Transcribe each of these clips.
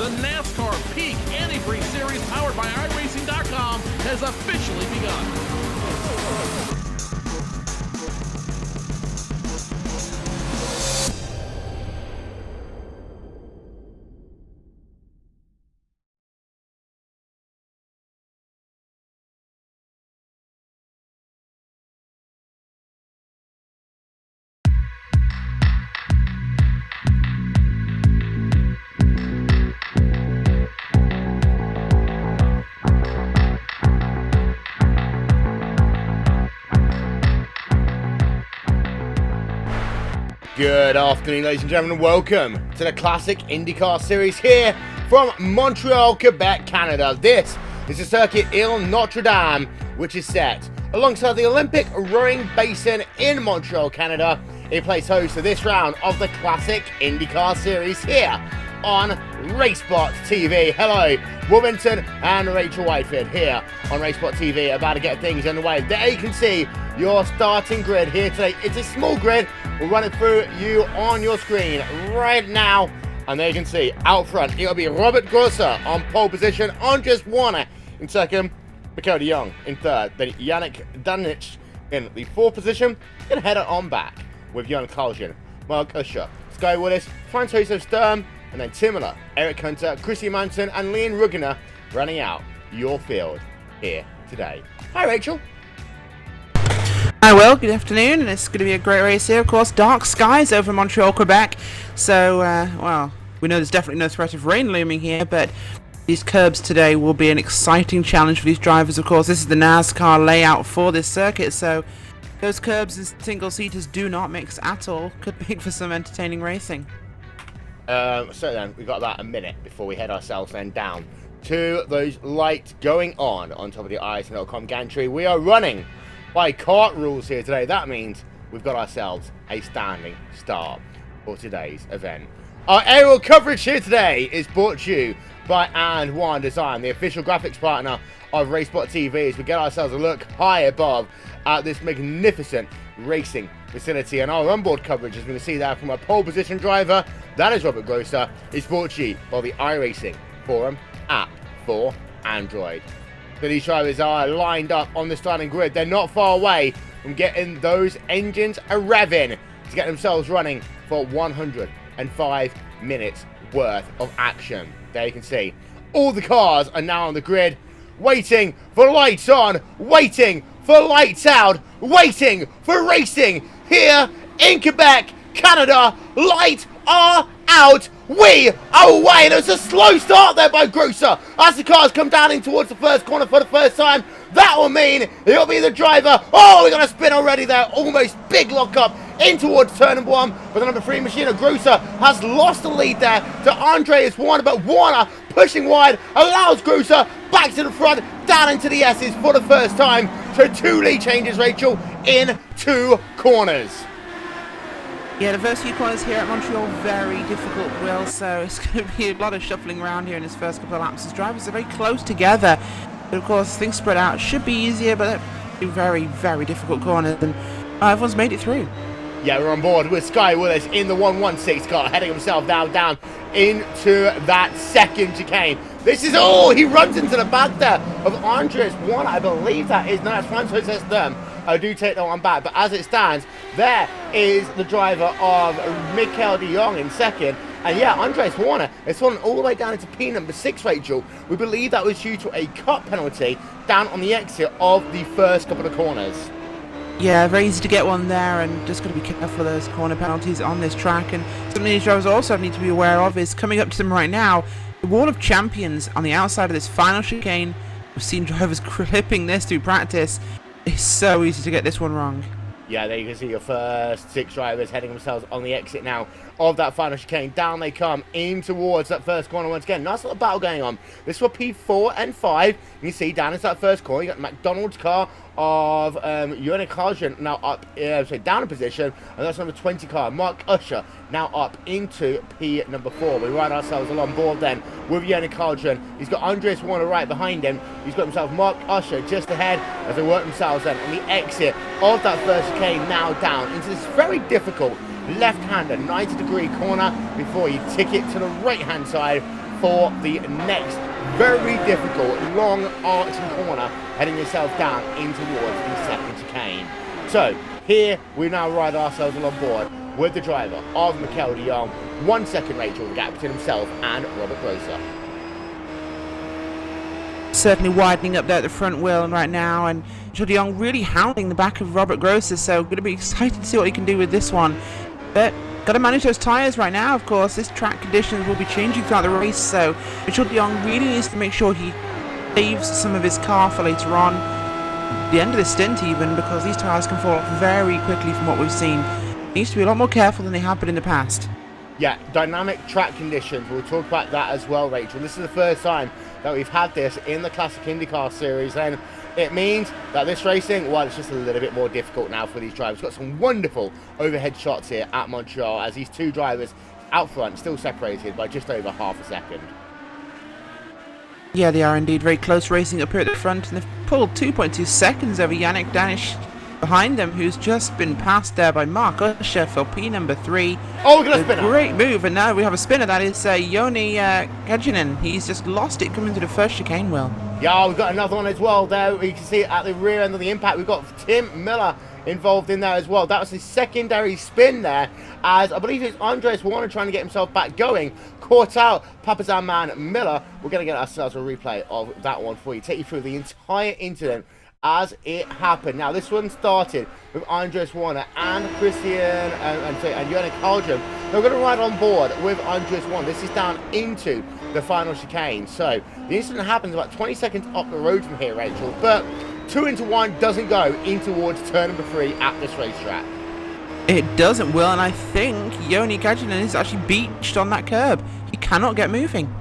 The NASCAR Peak Antifreeze Series powered by iRacing.com has officially begun. Good afternoon, ladies and gentlemen, and welcome to the Classic Indycar Series here from Montreal, Quebec, Canada. This is the circuit Ile Notre Dame, which is set alongside the Olympic Rowing Basin in Montreal, Canada. It plays host to this round of the Classic Indycar Series here on RaceSpotTV. Hello, Wilmington and Rachel Whitefield here on RaceSpotTV, about to get things underway. There you can see your starting grid here today. It's a small grid. We'll run it through you on your screen right now. And there you can see out front, it'll be Robert Grosser on pole position, Andres Warner in second, Michael de Jong in third, then Yannick Danich in the fourth position. Gonna head it on back with Jan Carlsen, Mark Usher, Sky Willis, Franz Josef Sturm, and then Tim Miller, Eric Hunter, Chrissy Manson, and Leon Ruggener running out your field here today. Hi, Rachel. Hi, Will. Good afternoon, and it's going to be a great race here. Of course, dark skies over Montreal, Quebec. So, well, we know there's definitely no threat of rain looming here, but these curbs today will be an exciting challenge for these drivers. Of course, this is the NASCAR layout for this circuit, so those curbs and single-seaters do not mix at all. Could make for some entertaining racing. So then, we've got about a minute before we head ourselves then down to those lights going on top of the iRacing.com gantry. We are running by kart rules here today. That means we've got ourselves a standing start for today's event. Our aerial coverage here today is brought to you by And1 Design, the official graphics partner of RaceSpotTV, as we get ourselves a look high above at this magnificent racing facility. And our onboard coverage, as we can see there from our pole position driver, that is Robert Grosser, is brought to you by the iRacing Forum app for Android. So these drivers are lined up on the starting grid. They're not far away from getting those engines a revving to get themselves running for 105 minutes worth of action. There you can see all the cars are now on the grid, waiting for lights on, waiting for lights out, waiting for racing here in Quebec, Canada. Lights are out. We are away. There's a slow start there by Grosser as the cars come down in towards the first corner for the first time. That will mean it'll be the driver. Oh, we're going to spin already there. Almost big lock up in towards turn number one. But the number 3 machine of Grosser has lost the lead there to Andreas Warner. But Warner pushing wide allows Grosser back to the front, down into the S's for the first time. So 2 lead changes, Rachel, in 2 corners. Yeah, the first few corners here at Montreal, very difficult, Will, so it's going to be a lot of shuffling around here in his first couple of laps. His drivers are very close together, but of course things spread out should be easier, but they're very, very difficult corners, and everyone's made it through. Yeah, we're on board with Sky Willis in the 116 car, heading himself down into that second chicane. This is he runs into the back there of Andres Warner. I believe that is, no, that's Franz Josef Sturm. I do take that one back, but as it stands, there is the driver of Michael de Jong in second. And yeah, Andres Warner has fallen all the way down into P number 6, Rachel. We believe that was due to a cut penalty down on the exit of the first couple of corners. Yeah, very easy to get one there, and just got to be careful of those corner penalties on this track. And something these drivers also need to be aware of is coming up to them right now, the wall of champions on the outside of this final chicane. We've seen drivers clipping this through practice. It's so easy to get this one wrong. Yeah, there you can see your first 6 drivers heading themselves on the exit now of that final chicane. Down they come in towards that first corner once again. Nice little battle going on. This is for P4 and 5. You can see down into that first corner, you got McDonald's car of Yannick Carlsen now up, down in position, and that's number 20 car, Mark Usher, now up into P number 4. We ride ourselves along board then with Yannick Carlsen. He's got Andres Warner right behind him. He's got himself Mark Usher just ahead as they work themselves then on the exit of that first chicane, now down into this very difficult left-hander 90-degree corner before you tick it to the right-hand side for the next very difficult, long arching corner, heading yourself down in towards the second chicane. So, here we now ride ourselves on board with the driver of Mikel de Jong. 1 second, Rachel, the gap between himself and Robert Grosser. Certainly widening up there at the front wheel right now, and Mikel de Jong really hounding the back of Robert Grosser, so going to be excited to see what he can do with this one. But got to manage those tyres right now, of course. This track conditions will be changing throughout the race, so Mikel de Jong really needs to make sure he saves some of his car for later on, the end of the stint even, because these tyres can fall off very quickly from what we've seen. He needs to be a lot more careful than they have been in the past. Yeah, dynamic track conditions. We'll talk about that as well, Rachel. This is the first time that we've had this in the Classic IndyCar series, and it means that this racing, well, it's just a little bit more difficult now for these drivers. Got some wonderful overhead shots here at Montreal as these two drivers out front still separated by just over half a second. Yeah, they are indeed very close, racing up here at the front, and they've pulled 2.2 seconds over Yannick Danish behind them, who's just been passed there by Mark Usher for P number 3. Oh, we're going to spin it. Great move, and now we have a spinner. That is Joni Kajinen. He's just lost it coming to the first chicane wheel. Yeah, we've got another one as well there. You can see at the rear end of the impact, we've got Tim Miller involved in there as well. That was his secondary spin there, as I believe it's Andres Warner trying to get himself back going. Caught out Papazan man Miller. We're going to get ourselves a replay of that one for you. Take you through the entire incident as it happened. Now, this one started with Andres Warner and Christian and Jonas Kaldrum. They're going to ride on board with Andres Warner. This is down into the final chicane. So, the incident happens about 20 seconds up the road from here, Rachel. But 2 into 1 doesn't go in towards turn number 3 at this racetrack. It doesn't, Will, and I think Joni Kajinen is actually beached on that curb. He cannot get moving.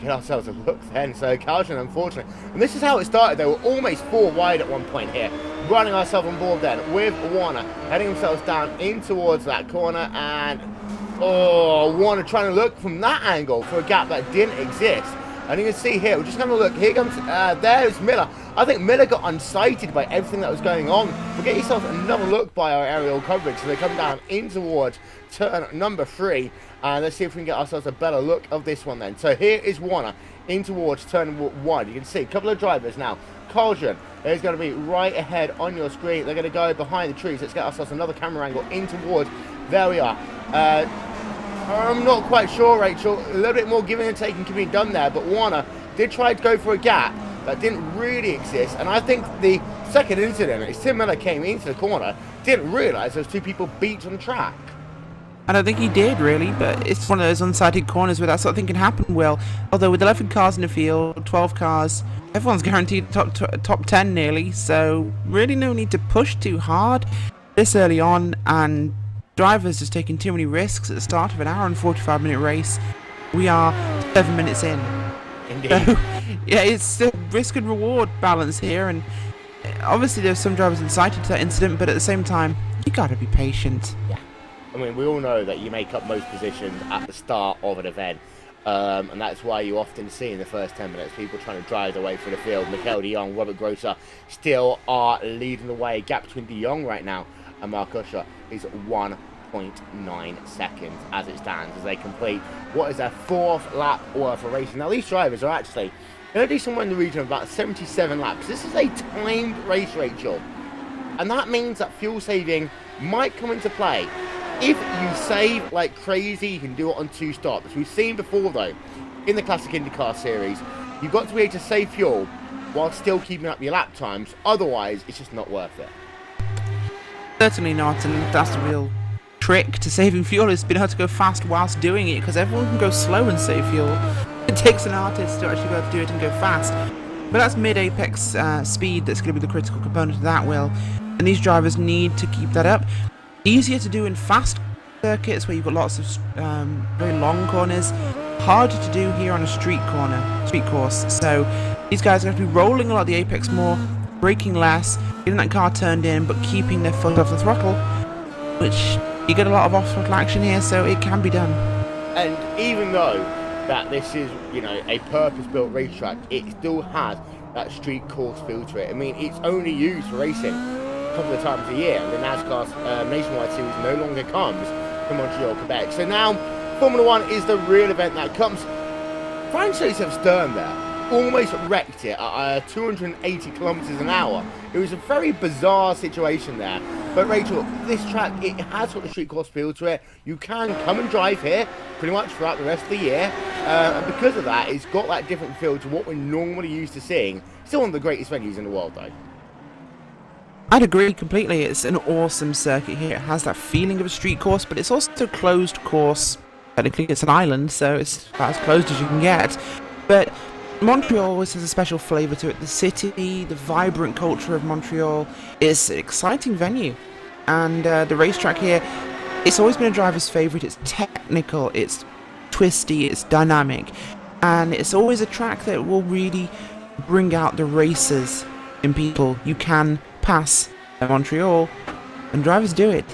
Get ourselves a look then. So Carlton, unfortunately, and this is how it started. They were almost 4 wide at one point here, running ourselves on board then with Warner, heading themselves down in towards that corner, and Warner trying to look from that angle for a gap that didn't exist. And you can see here, we're just having a look. Here comes, there's Miller. I think Miller got unsighted by everything that was going on. We'll get yourself another look by our aerial coverage. So they come down in towards turn number 3. And let's see if we can get ourselves a better look of this one then. So here is Warner in towards turn number 1. You can see a couple of drivers now. Carlton is going to be right ahead on your screen. They're going to go behind the trees. Let's get ourselves another camera angle in towards. There we are. I'm not quite sure, Rachel. A little bit more giving and taking can be done there, but Warner did try to go for a gap that didn't really exist. And I think the second incident is Tim Miller came into the corner, didn't realise those two people beat on the track. I don't think he did, really, but it's one of those unsighted corners where that sort of thing can happen, Will. Although with 11 cars in the field, 12 cars, everyone's guaranteed top 10 nearly, so really no need to push too hard this early on, and drivers just taking too many risks at the start of an hour and 45-minute race. We are 7 minutes in. Indeed. So, yeah, it's the risk and reward balance here, and obviously there's some drivers incited to that incident, but at the same time, you gotta be patient. Yeah. I mean, we all know that you make up most positions at the start of an event, and that's why you often see in the first 10 minutes people trying to drive their way through the field. Mikel de Jong, Robert Grosser still are leading the way. Gap between de Jong right now and Mark Usher is 1.9 seconds as it stands, as they complete what is their 4th lap worth of racing. Now, these drivers are actually going to do somewhere in the region of about 77 laps. This is a timed race, Rachel, and that means that fuel saving might come into play. If you save like crazy, you can do it on 2 stops. We've seen before, though, in the Classic IndyCar series, you've got to be able to save fuel while still keeping up your lap times. Otherwise, it's just not worth it. Certainly not, and that's the real trick to saving fuel, is being able to go fast whilst doing it, because everyone can go slow and save fuel. It takes an artist to actually be able to do it and go fast. But that's mid-apex speed that's going to be the critical component of that, Will. And these drivers need to keep that up. Easier to do in fast circuits where you've got lots of very long corners. Harder to do here on a street course. So these guys are going to be rolling a lot of the apex more, braking less, getting that car turned in, but keeping their foot off the throttle, which you get a lot of off-throttle action here, so it can be done. And even though that this is, you know, a purpose-built racetrack, it still has that street course feel to it. I mean, it's only used for racing a couple of times a year, and the NASCAR's Nationwide Series no longer comes to Montreal, Quebec. So now Formula 1 is the real event that comes Franz Josef Stern there almost wrecked it at 280 kilometers an hour. It was a very bizarre situation there. But Rachel, this track, it has got the street course feel to it. You can come and drive here pretty much throughout the rest of the year. And because of that, it's got that different feel to what we're normally used to seeing. Still one of the greatest venues in the world, though. I'd agree completely. It's an awesome circuit here. It has that feeling of a street course, but it's also a closed course. Technically, it's an island, so it's about as closed as you can get. But Montreal always has a special flavour to it. The city, the vibrant culture of Montreal is an exciting venue. And the racetrack here, it's always been a driver's favourite. It's technical, it's twisty, it's dynamic. And it's always a track that will really bring out the racers in people. You can pass at Montreal, and drivers do it.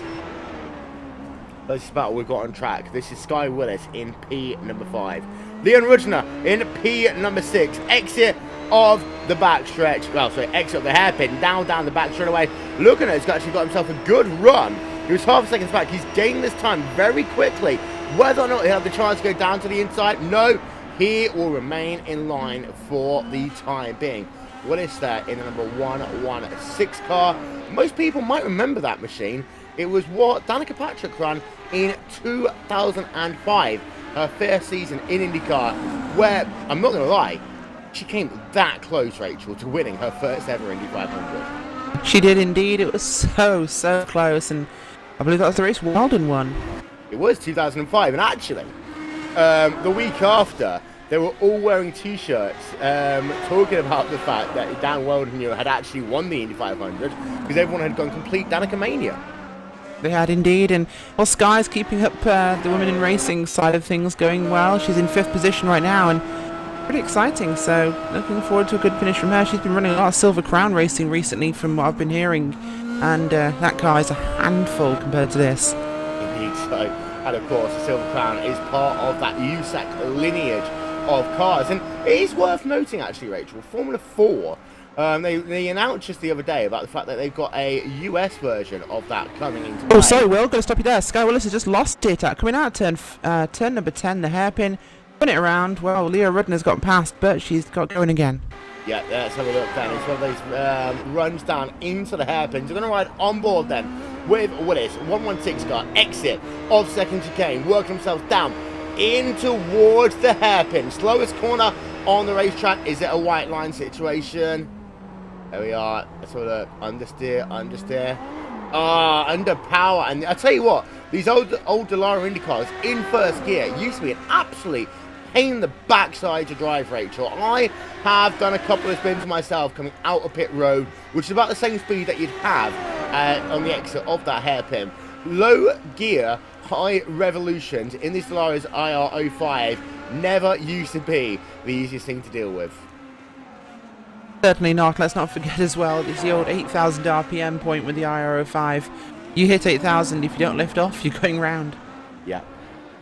This is battle we've got on track. This is Sky Willis in P number 5. Leon Rudner in P number 6. Exit of the backstretch. Well, sorry, exit of the hairpin. Down the back straight away. Looking at it, he's actually got himself a good run. He was half a second back. He's gained this time very quickly. Whether or not he'll have the chance to go down to the inside, no. He will remain in line for the time being. Willis there in the number 116 car. Most people might remember that machine. It was what Danica Patrick ran in 2005, her first season in Indycar, where, I'm not going to lie, she came that close, Rachel, to winning her first ever Indy 500. She did indeed. It was so close, and I believe that was the race Weldon won. It was 2005, and actually, the week after, they were all wearing T-shirts talking about the fact that Dan Weldon had actually won the Indy 500 because everyone had gone complete Danica mania. They had indeed, and well, Sky's keeping up the women in racing side of things going well. She's in 5th position right now, and pretty exciting, so looking forward to a good finish from her. She's been running a lot of Silver Crown racing recently from what I've been hearing, and that car is a handful compared to this. Indeed so, and of course the Silver Crown is part of that USAC lineage of cars, and it is worth noting actually, Rachel, Formula 4, they announced just the other day about the fact that they've got a US version of that coming into play. Oh, sorry, Will, gotta stop you there. Sky Willis has just lost it coming out of turn number 10, the hairpin. Spin it around. Well, Leah Rudner's got past, but she's got going again. Yeah, let's have a look then. It's one of those runs down into the hairpins. We're going to ride on board then with Willis. 116 car, exit of second chicane, working himself down in towards the hairpin. Slowest corner on the racetrack. Is it a white line situation? There we are. Let's have a look. Understeer, understeer. Under power. And I tell you what, these old Dallara Indy cars in first gear used to be an absolute pain in the backside to drive, Rachel. I have done a couple of spins myself coming out of pit road, which is about the same speed that you'd have on the exit of that hairpin. Low gear, high revolutions in this Dalara's IR05 never used to be the easiest thing to deal with. Certainly not. Let's not forget as well, it's the old 8,000 RPM point with the IR05. You hit 8,000, if you don't lift off, you're going round. Yeah.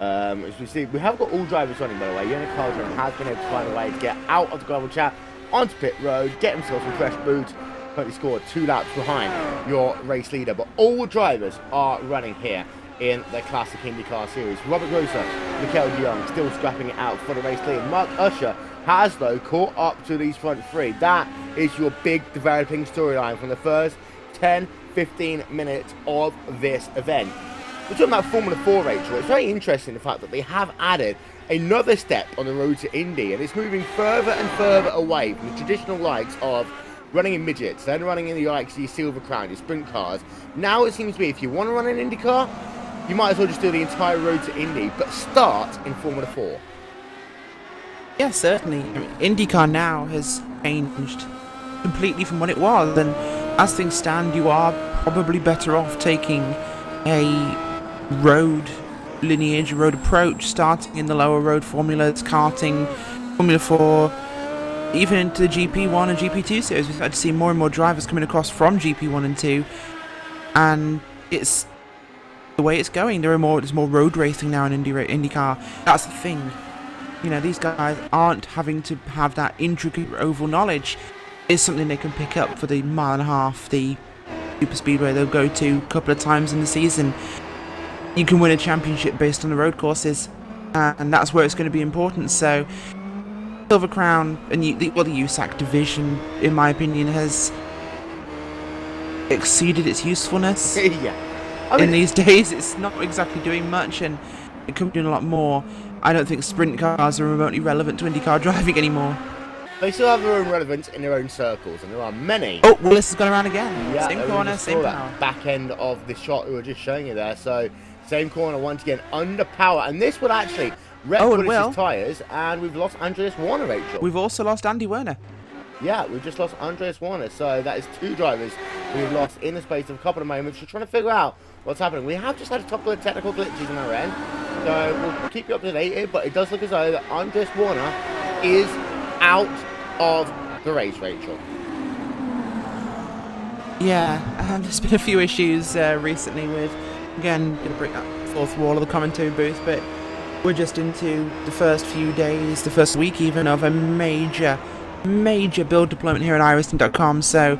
As we see, we have got all drivers running, by the way. Yana Caldron has been able to find a way to get out of the gravel chat onto pit road, get himself some fresh boots. Currently scored 2 laps behind your race leader. But all drivers are running here in the Classic IndyCar Series. Robert Grosser, Mikel Young still scrapping it out for the race lead. Mark Usher has, though, caught up to these front three. That is your big developing storyline from the first 10-15 minutes of this event. We're talking about Formula 4, Rachel. It's very interesting the fact that they have added another step on the road to Indy, and it's moving further and further away from the traditional likes of running in midgets, then running in the likes of your Silver Crown, your sprint cars. Now it seems to be, if you want to run an IndyCar, you might as well just do the entire road to Indy, but start in Formula 4. Yeah, certainly. I mean, IndyCar now has changed completely from what it was, and as things stand, you are probably better off taking a road lineage, road approach, starting in the lower road formulas, karting, Formula 4, even into the GP1 and GP2 series. We've started to see more and more drivers coming across from GP1 and 2, and it's the way it's going. There's more road racing now in IndyCar. That's the thing. You know, these guys aren't having to have that intricate oval knowledge. It's something they can pick up for the mile and a half, the super speedway they'll go to a couple of times in the season. You can win a championship based on the road courses, and that's where it's going to be important. So Silver Crown and the USAC division, in my opinion, has exceeded its usefulness. Yeah. In these days, it's not exactly doing much, and it could be doing a lot more. I don't think sprint cars are remotely relevant to IndyCar driving anymore. They still have their own relevance in their own circles, and there are many. Oh, Willis has gone around again. Yeah, Same corner, same power. Back end of the shot we were just showing you there. So, same corner once again, under power. And this would actually wreck Willis' tyres, and we've lost Andreas Warner, Rachel. We've also lost Andy Werner. Yeah, we've just lost Andreas Warner. So, that is 2 drivers we've lost in the space of a couple of moments. We're trying to figure out what's happening. We have just had a couple of technical glitches on our end. So, we'll keep you up to date here, but it does look as though that Andreas Warner is out of the race, Rachel. Yeah, there's been a few issues recently with, again, going to break that fourth wall of the commentary booth, but we're just into the first few days, the first week even, of a major build deployment here at iRacing.com, so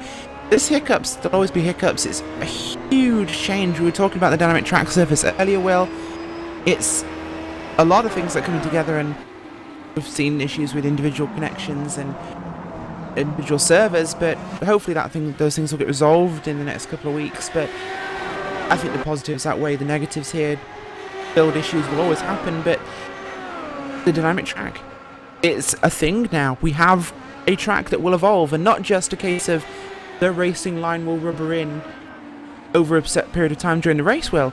there's hiccups, there'll always be hiccups. It's a huge change. We were talking about the dynamic track surface earlier, Will. It's a lot of things that are coming together, and we've seen issues with individual connections and individual servers, but hopefully those things will get resolved in the next couple of weeks. But I think the positives outweigh the negatives here. Build issues will always happen, but the dynamic track, it's a thing now. We have a track that will evolve, and not just a case of the racing line will rubber in over a set period of time during the race. Will,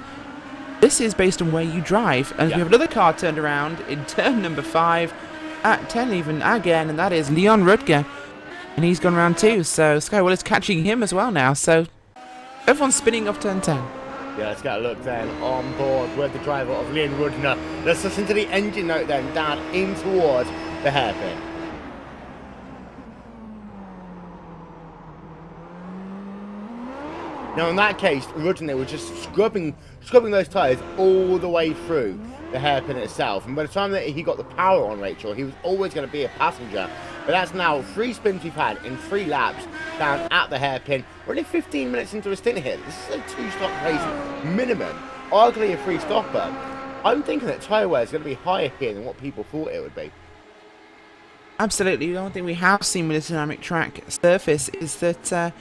this is based on where you drive, and we have another car turned around in turn number 5 at 10 even again, and that is Leon Rudger, and he's gone round too. So Sky Will is catching him as well now. So everyone's spinning off turn 10. Yeah, let's get a look then on board with the driver of Leon Rudger. Let's listen to the engine note then down in towards the hairpin. Now in that case, Rudger was just scrubbing those tyres all the way through the hairpin itself, and by the time that he got the power on, Rachel, he was always going to be a passenger. But that's now 3 spins we've had in 3 laps down at the hairpin. We're only 15 minutes into a stint here. This is a 2-stop race minimum, arguably a 3-stopper. I'm thinking that tyre wear is going to be higher here than what people thought it would be. Absolutely. The only thing we have seen with the dynamic track surface is that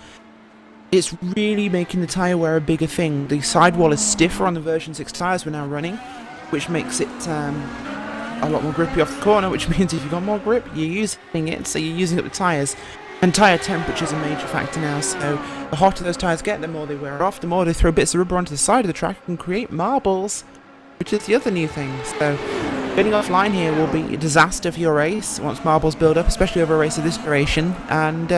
it's really making the tyre wear a bigger thing. The sidewall is stiffer on the version 6 tyres we're now running, which makes it a lot more grippy off the corner, which means if you've got more grip, you're using it, so you're using up the tyres. And tyre temperature is a major factor now, so the hotter those tyres get, the more they wear off, the more they throw bits of rubber onto the side of the track and create marbles, which is the other new thing. So getting offline here will be a disaster for your race once marbles build up, especially over a race of this duration. And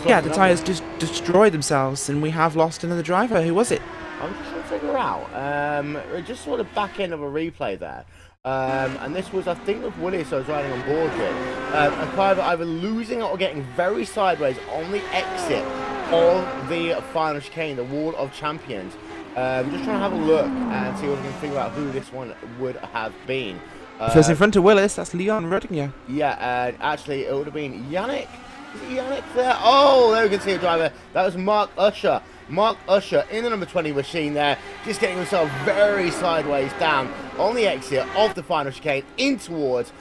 yeah, the tyres just destroy themselves, and we have lost another driver. Who was it? I'm just trying to figure out. Just saw the back end of a replay there. And this was, I think, with Willis I was riding on board with. A car either losing or getting very sideways on the exit of the final chicane, the Wall of Champions. Just trying to have a look and see if we can figure out who this one would have been. First in front of Willis, that's Leon Rudger. Yeah, and actually it would have been Yannick. Is it Yannick there? Oh, there we can see a driver. That was Mark Usher. Mark Usher in the number 20 machine there, just getting himself very sideways down on the exit of the final chicane in towards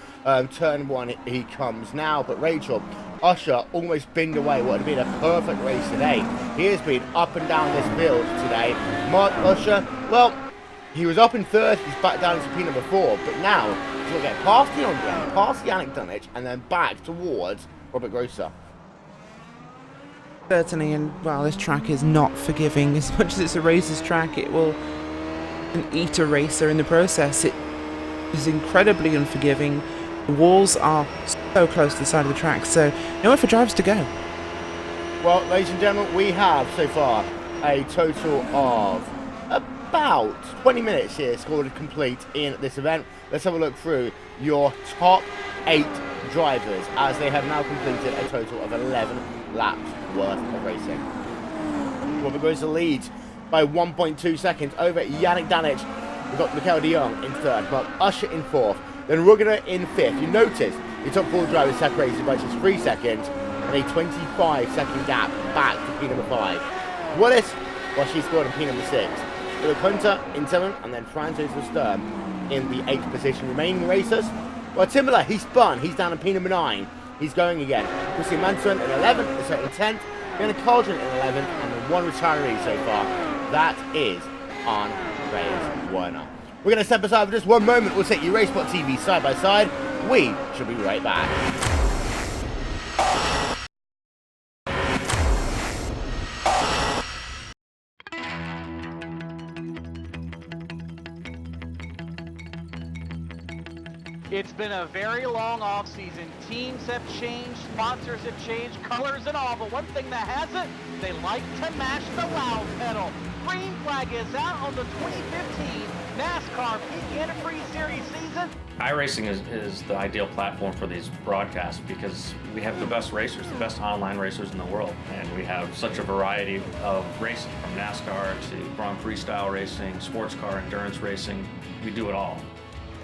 turn 1 he comes now. But Rachel, Usher almost binned away what had been a perfect race today. He has been up and down this field today. Mark Usher, well, he was up in 3rd, he's back down to P number 4, but now he's going to get past Leon again, past Yannick Dunnage, and then back towards Robert Grosser. Certainly, and well, this track is not forgiving. As much as it's a racer's track, it will eat a racer in the process. It is incredibly unforgiving. The walls are so close to the side of the track, so nowhere for drivers to go. Well, ladies and gentlemen, we have so far a total of about 20 minutes here scored complete in this event. Let's have a look through your top 8 drivers as they have now completed a total of 11 laps worth of racing. Robert Grosser leads by 1.2 seconds over Yannick Dunnage. We've got Michael de Jong in 3rd, Mark Usher in 4th, then Rudger in 5th. You notice the top 4 drivers separated by just 3 seconds and a 25-second gap back to P number 5. Willis, well, she scored in P number 6. Philip Hunter in 7th, and then Francis Sturm in the 8th position. Remaining racers, Well, Timberlake, he spun. He's down in P number 9. He's going again. Christian Manson in 11th, sorry, in 10th. Then Cauldron in 11th, and then one retiree so far. That is Andreas Werner. We're going to step aside for just one moment. We'll take you RaceSpotTV side by side. We shall be right back. It's been a very long off-season. Teams have changed, sponsors have changed, colors and all, but one thing that hasn't, they like to mash the loud pedal. Green flag is out on the 2015 NASCAR Peak Antifreeze Series season. iRacing is the ideal platform for these broadcasts because we have the best racers, the best online racers in the world, and we have such a variety of racing, from NASCAR to Grand Prix style racing, sports car endurance racing. We do it all.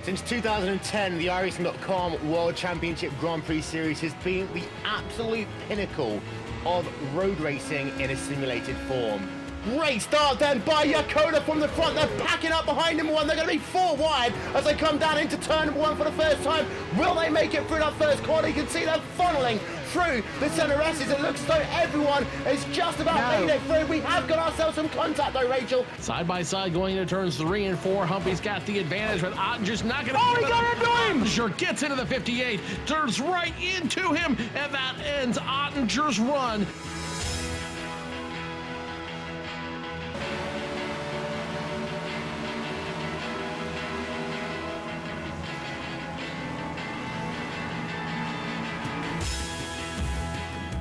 Since 2010, the iRacing.com World Championship Grand Prix Series has been the absolute pinnacle of road racing in a simulated form. Great start then by Yakoda from the front. They're packing up behind number 1. They're going to be 4 wide as they come down into turn number 1 for the first time. Will they make it through that first corner? You can see them funneling through the center S's. It looks as though everyone is just about made it through. We have got ourselves some contact though, Rachel. Side by side going into turns 3 and 4. Humpy's got the advantage, but Ottinger's not going to. Oh, he got into him! Ottinger gets into the 58, turns right into him, and that ends Ottinger's run.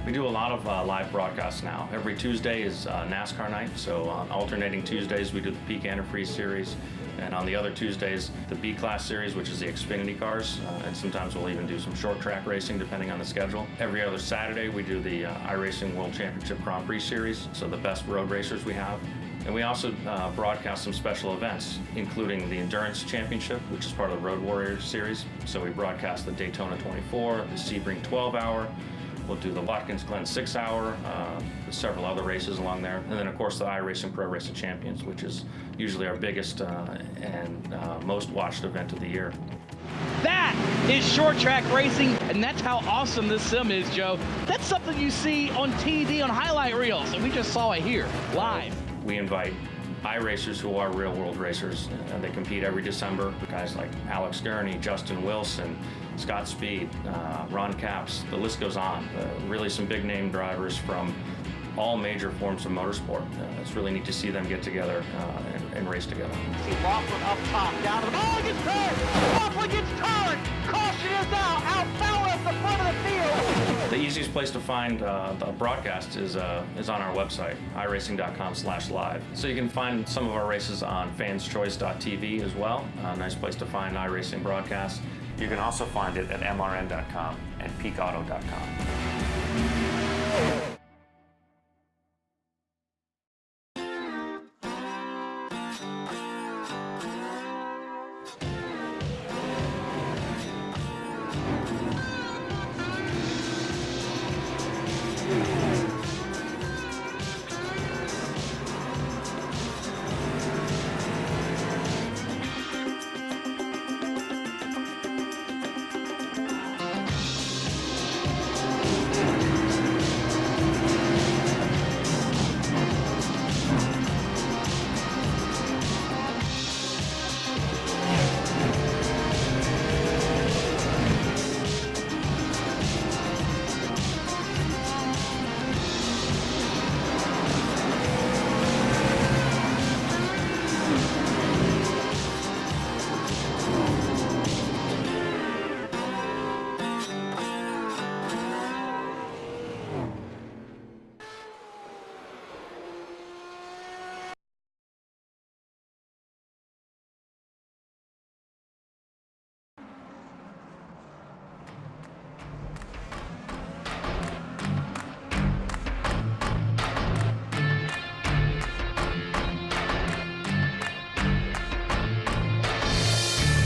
We do a lot of live broadcasts now. Every Tuesday is NASCAR night, so on alternating Tuesdays we do the Peak Antifreeze Series, and on the other Tuesdays the B-Class Series, which is the Xfinity cars, and sometimes we'll even do some short track racing depending on the schedule. Every other Saturday we do the iRacing World Championship Grand Prix Series, so the best road racers we have. And we also broadcast some special events, including the Endurance Championship, which is part of the Road Warrior Series. So we broadcast the Daytona 24, the Sebring 12-hour, we'll do the Watkins Glen 6-hour, several other races along there. And then, of course, the iRacing Pro Racing Champions, which is usually our biggest and most watched event of the year. That is short track racing, and that's how awesome this sim is, Joe. That's something you see on TV on highlight reels, and we just saw it here, live. We invite iRacers who are real-world racers, and they compete every December. Guys like Alex Gurney, Justin Wilson, Scott Speed, Ron Capps, the list goes on. Really some big-name drivers from all major forms of motorsport. It's really neat to see them get together and race together. See Laughlin up top, down to the ball, gets turned! Laughlin gets turned! Caution is out foul at the front of the field! The easiest place to find the broadcast is on our website, iracing.com/live. So you can find some of our races on fanschoice.tv as well. A nice place to find iRacing broadcasts. You can also find it at mrn.com and peakauto.com.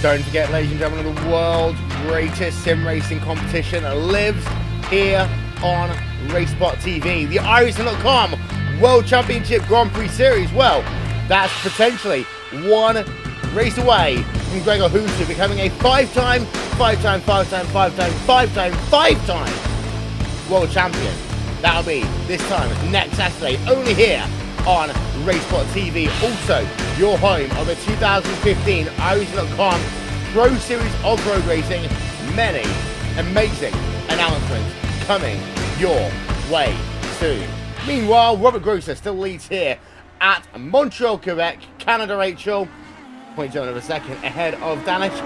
Don't forget, ladies and gentlemen, the world's greatest sim racing competition lives here on RaceSpotTV. The iRacing.com World Championship Grand Prix Series. Well, that's potentially one race away from Gregor Hooser becoming a 5-time 5-time world champion. That'll be this time next Saturday, only here on RaceSpotTV. Also, your home of the 2015 iRacing.com Pro Series of Road Racing. Many amazing announcements coming your way soon. Meanwhile, Robert Grosser still leads here at Montreal, Quebec, Canada. Rachel, 0.0 of a second ahead of Danish.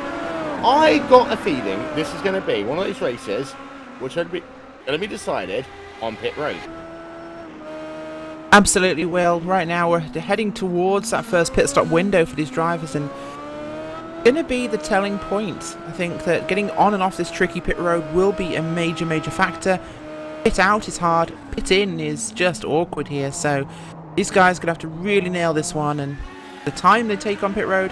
I got a feeling this is going to be one of these races which are going to be decided on pit road. Absolutely will. Right now we're heading towards that first pit stop window for these drivers, and going to be the telling point. I think that getting on and off this tricky pit road will be a major factor. Pit out is hard, pit in is just awkward here, so these guys are going to have to really nail this one, and the time they take on pit road,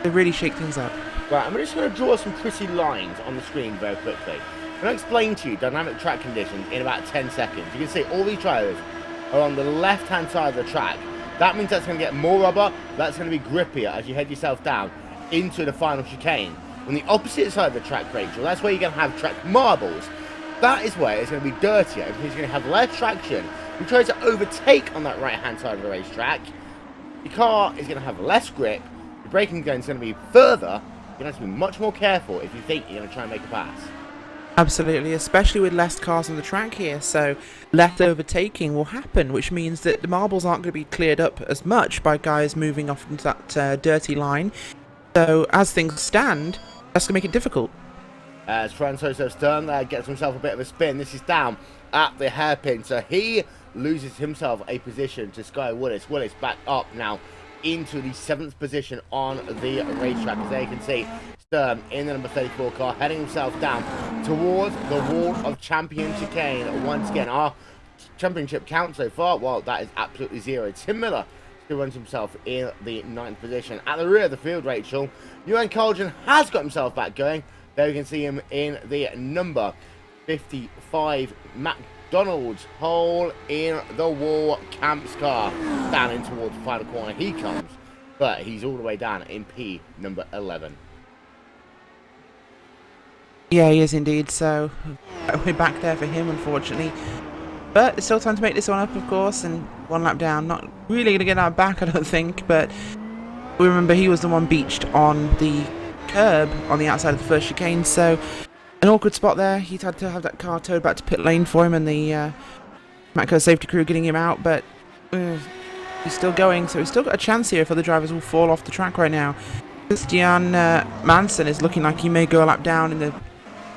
they really shake things up. Right, I'm just going to draw some pretty lines on the screen very quickly. I'm going to explain to you dynamic track conditions in about 10 seconds. You can see all these drivers are on the left-hand side of the track. That means that's going to get more rubber, that's going to be grippier as you head yourself down into the final chicane. On the opposite side of the track, Rachel, that's where you're going to have track marbles. That is where it's going to be dirtier, because you're going to have less traction. You try to overtake on that right-hand side of the racetrack. Your car is going to have less grip. Your braking gun is going to be further. You're going to have to be much more careful if you think you're going to try and make a pass. Absolutely, especially with less cars on the track here, so less overtaking will happen, which means that the marbles aren't going to be cleared up as much by guys moving off into that dirty line. So as things stand, that's going to make it difficult. As Francois Stern there gets himself a bit of a spin, this is down at the hairpin, so he loses himself a position to Sky Willis. Willis back up now into the 7th position on the racetrack. As there you can see, Stern in the number 34 car heading himself down towards the wall of champion chicane. Once again, our championship count so far, well, that is absolutely 0. Tim Miller still runs himself in the 9th position. At the rear of the field, Rachel, Johan Colgan has got himself back going. There you can see him in the number 55 McDonald's hole in the wall Camp's car. Down in towards the final corner he comes, but he's all the way down in P number 11. Yeah, he is indeed, so we're back there for him, unfortunately. But there's still time to make this one up, of course, and one lap down. Not really going to get our back, I don't think, but we remember he was the one beached on the curb on the outside of the first chicane, so an awkward spot there. He'd had to have that car towed back to pit lane for him, and the Matco safety crew getting him out, but he's still going, so he's still got a chance here if other drivers will fall off the track right now. Christian Manson is looking like he may go a lap down in the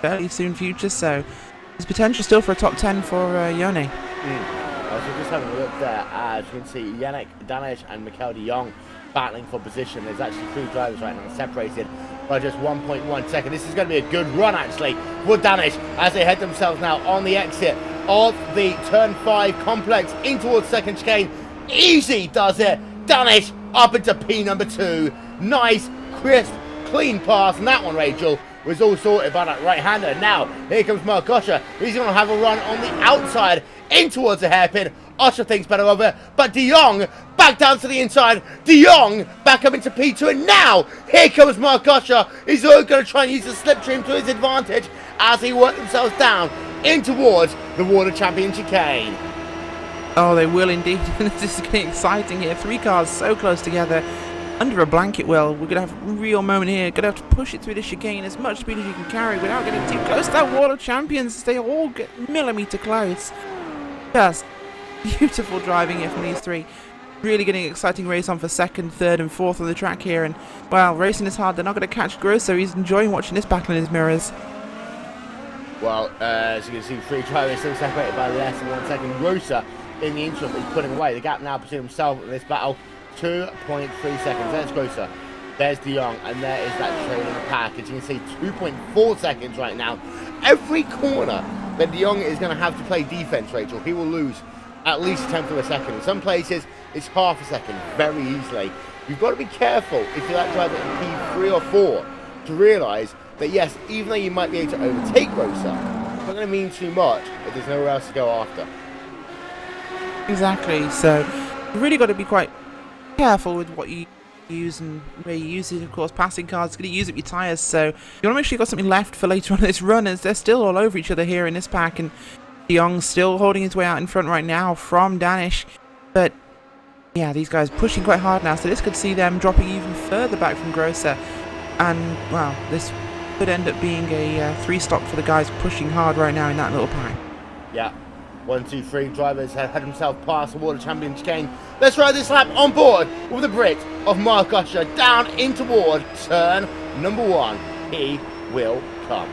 fairly soon future, so there's potential still for a top 10 for Yone. So just having a look there, as you can see, Yannick Danish and Mikel de Jong battling for position. There's actually 3 drivers right now separated by just 1.1 second. This is going to be a good run actually for Danish as they head themselves now on the exit of the turn 5 complex in towards second chicane. Easy does it. Danish up into P number 2. Nice, crisp, clean pass, and that one, Rachel, was all sorted by that right-hander. Now, here comes Mark Usher. He's going to have a run on the outside in towards the hairpin. Usher thinks better of it, but De Jong back down to the inside. De Jong back up into P2, and now here comes Mark Usher. He's going to try and use the slipstream to his advantage as he works themselves down in towards the Water Champion chicane. Oh, they will indeed. This is getting exciting here. 3 cars so close together under a blanket well. We're going to have a real moment here. Going to have to push it through the chicane as much speed as you can carry without getting too close to that wall of champions. They all get millimetre close. Just beautiful driving here from these 3. Really getting an exciting race on for 2nd, 3rd and 4th on the track here. And, well, racing is hard. They're not going to catch Grosso. He's enjoying watching this battle in his mirrors. Well, as you can see, 3 drivers still separated by less than 1 second. Grosso in the interim is putting away the gap now between himself in this battle. 2.3 seconds. There's Grosso. There's De Jong, and there is that train in the pack. As you can see, 2.4 seconds right now. Every corner that De Jong is going to have to play defense, Rachel, he will lose at least a tenth of a second. In some places, it's half a second very easily. You've got to be careful if you're that driver in P3 or 4 to realise that, yes, even though you might be able to overtake Grosso, it's not going to mean too much if there's nowhere else to go after. Exactly, so you've really got to be quite careful with what you use, and where you use it, of course, passing cars, it's going to use up your tyres, so you want to make sure you've got something left for later on in this run, as they're still all over each other here in this pack, and De Jong's still holding his way out in front right now from Danish, but yeah, these guys pushing quite hard now, so this could see them dropping even further back from Grosser, and, well, this could end up being a 3-stop for the guys pushing hard right now in that little pack. Yeah. 1, 2, 3 drivers have had himself past the Water Champions chicane. Let's ride this lap on board with the Brit of Mark Usher down in toward turn number 1. He will come.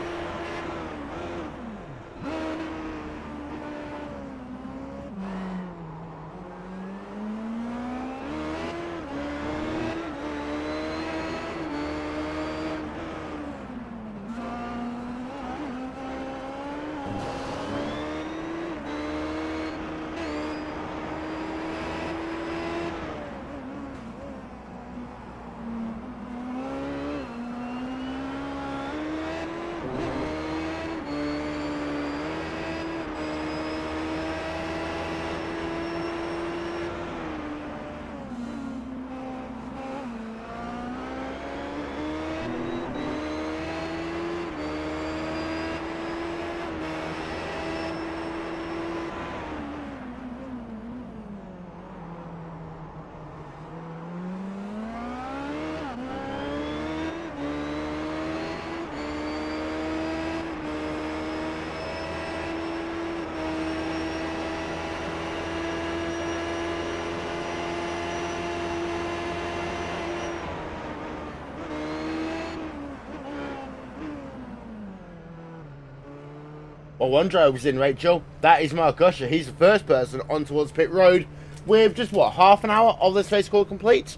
Well, one driver was in, Rachel. That is Mark Usher. He's the first person on towards pit road with just, what, half an hour of this race call complete?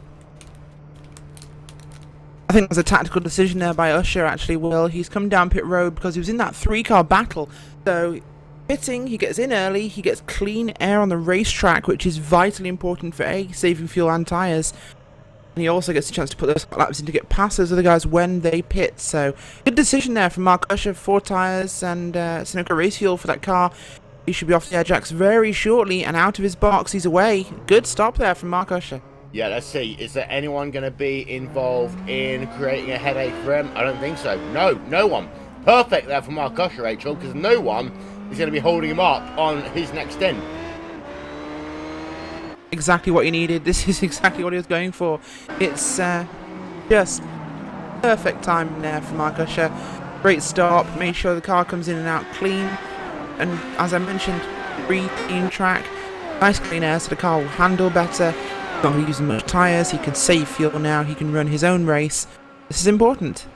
I think it was a tactical decision there by Usher, actually, Will. He's come down pit road because he was in that 3-car battle. So, pitting, he gets in early, he gets clean air on the racetrack, which is vitally important for A, saving fuel and tyres. And he also gets a chance to put those laps in to get past those other guys when they pit. So, good decision there from Mark Usher. 4 tyres and Sunoco race fuel for that car. He should be off the airjacks very shortly and out of his box. He's away. Good stop there from Mark Usher. Yeah, let's see. Is there anyone going to be involved in creating a headache for him? I don't think so. No one. Perfect there for Mark Usher, Rachel, because no one is going to be holding him up on his next stint. Exactly what he needed. This is exactly what he was going for. It's just perfect timing there for Mark Usher. Great stop. Made sure the car comes in and out clean. And as I mentioned, clean track. Nice clean air so the car will handle better. Not using much tyres. He can save fuel now. He can run his own race. This is important.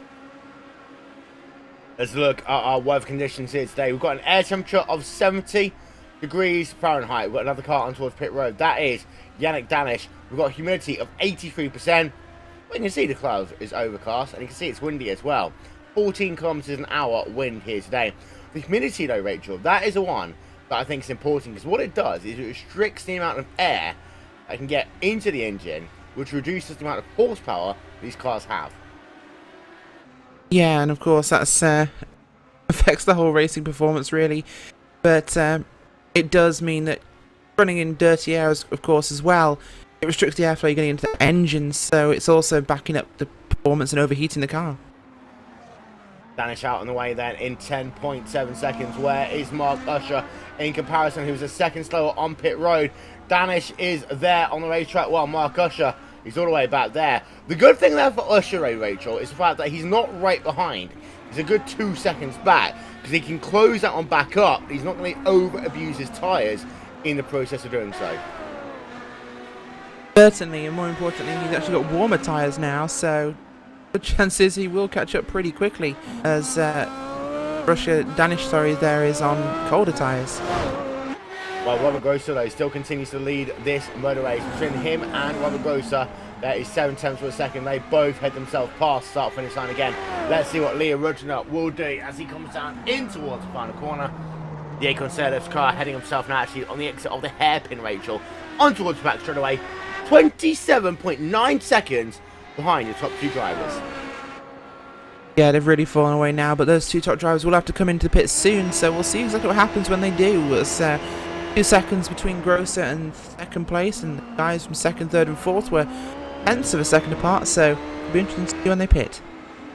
Let's look at our weather conditions here today. We've got an air temperature of 70 degrees Fahrenheit. We've got another car on towards pit road. That is Yannick Danish. We've got a humidity of 83%. Well, you can see the clouds is overcast, and you can see it's windy as well. 14 kilometers an hour wind here today. The humidity, though, Rachel, that is the one that I think is important, because what it does is it restricts the amount of air that can get into the engine, which reduces the amount of horsepower these cars have. Yeah, and of course that's affects the whole racing performance, really. But it does mean that running in dirty air, of course, as well, it restricts the airflow getting into the engine, so it's also backing up the performance and overheating the car. Danish out on the way then in 10.7 seconds. Where is Mark Usher in comparison, who's a second slower on pit road? Danish is there on the racetrack, while Mark Usher, he's all the way back there. The good thing there for Usher, Rachel, is the fact that he's not right behind. He's a good 2 seconds back, because he can close that one back up. He's not going to over-abuse his tyres in the process of doing so. Certainly, and more importantly, he's actually got warmer tyres now, so the chances he will catch up pretty quickly, as Danish there is on colder tyres. While Robert Grosser, though, still continues to lead this motor race. Between him and Robert Grosser, there is 7 tenths of a second. They both head themselves past start-finish line again. Let's see what Leo Rudner will do as he comes down in towards the final corner. The Acorn Sailor's car heading himself now actually on the exit of the hairpin, Rachel, on towards the back straight away. 27.9 seconds behind the top 2 drivers. Yeah, they've really fallen away now, but those 2 top drivers will have to come into the pits soon, so we'll see exactly what happens when they do. It's 2 seconds between Grosser and second place, and the guys from second, third and fourth were tenths of a second apart, so it'll be interesting to see when they pit.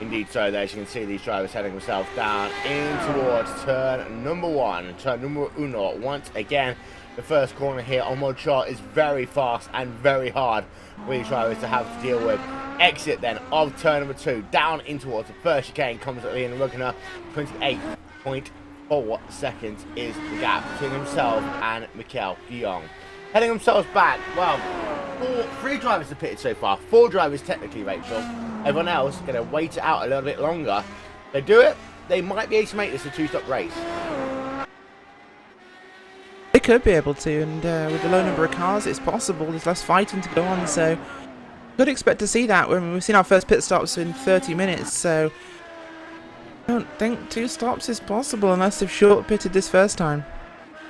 Indeed so, there. As you can see, these drivers heading themselves down in towards turn number 1. Turn number uno. Once again, the first corner here on Montreal is very fast and very hard for these drivers to have to deal with. Exit then of turn number 2. Down in towards the first chicane comes at Ian Ruggener. 28.4 seconds is the gap between himself and Mikel de Jong. Heading themselves back, well, 3 drivers have pitted so far. 4 drivers technically, Rachel. Everyone else going to wait it out a little bit longer. If they do it, they might be able to make this a 2-stop race. They could be able to, and with the low number of cars, it's possible. There's less fighting to go on, so could expect to see that when we've seen our first pit stops in 30 minutes. So I don't think 2 stops is possible unless they've short pitted this first time.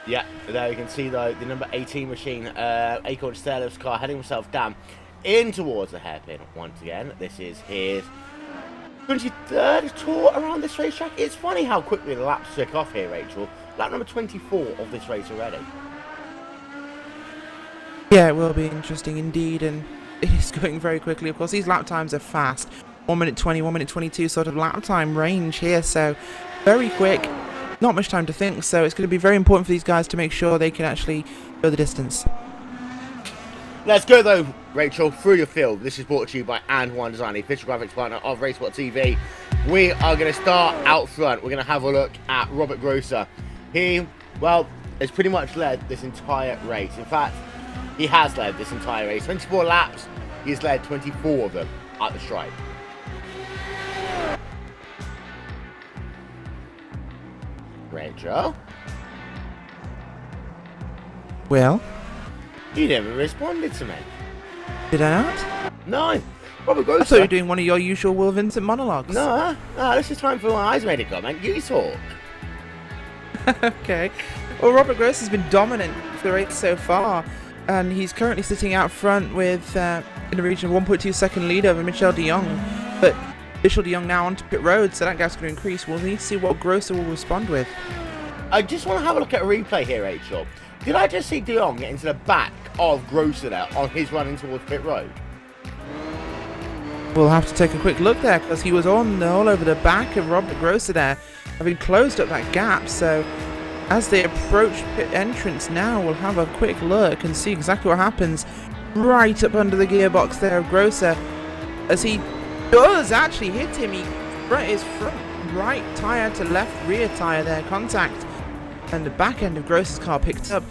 Yeah, there you can see though the number 18 machine, Acorn Sterlev's car heading himself down in towards the hairpin once again. This is his 23rd tour around this racetrack. It's funny how quickly the laps tick off here, Rachel. Lap number 24 of this race already. Yeah, it will be interesting indeed, and it is going very quickly. Of course, these lap times are fast. 1 minute 20, 1 minute 22 sort of lap time range here, so very quick. Not much time to think, so it's going to be very important for these guys to make sure they can actually go the distance. Let's go though, Rachel, through your field. This is brought to you by And One Design, the official graphics partner of RaceSpotTV. We are going to start out front. We're going to have a look at Robert Grosser. He, well, has pretty much led this entire race. In fact, he has led this entire race. 24 laps, he's led 24 of them at the stripe. Rachel? Well? You never responded to me. Did I not? No. Robert Grosser. I thought you were doing one of your usual Will Vincent monologues. No, this is time for my eyes made a comment. You talk. Okay. Well, Robert Gross has been dominant for the race so far, and he's currently sitting out front with in the region of 1.2 second lead over Michel de Jong. But Michel de Jong now onto pit road, so that gap's going to increase. We'll need to see what Grosser will respond with. I just want to have a look at a replay here, Rachel. Did I just see de Jong get into the back of Grosser there on his running towards pit road? We'll have to take a quick look there, because he was all over the back of Robert Grosser there, having closed up that gap. So as they approach pit entrance now, we'll have a quick look and see exactly what happens right up under the gearbox there of Grosser, as he does actually hit him. His front right tyre to left rear tyre there, contact, and the back end of Grosser's car picked up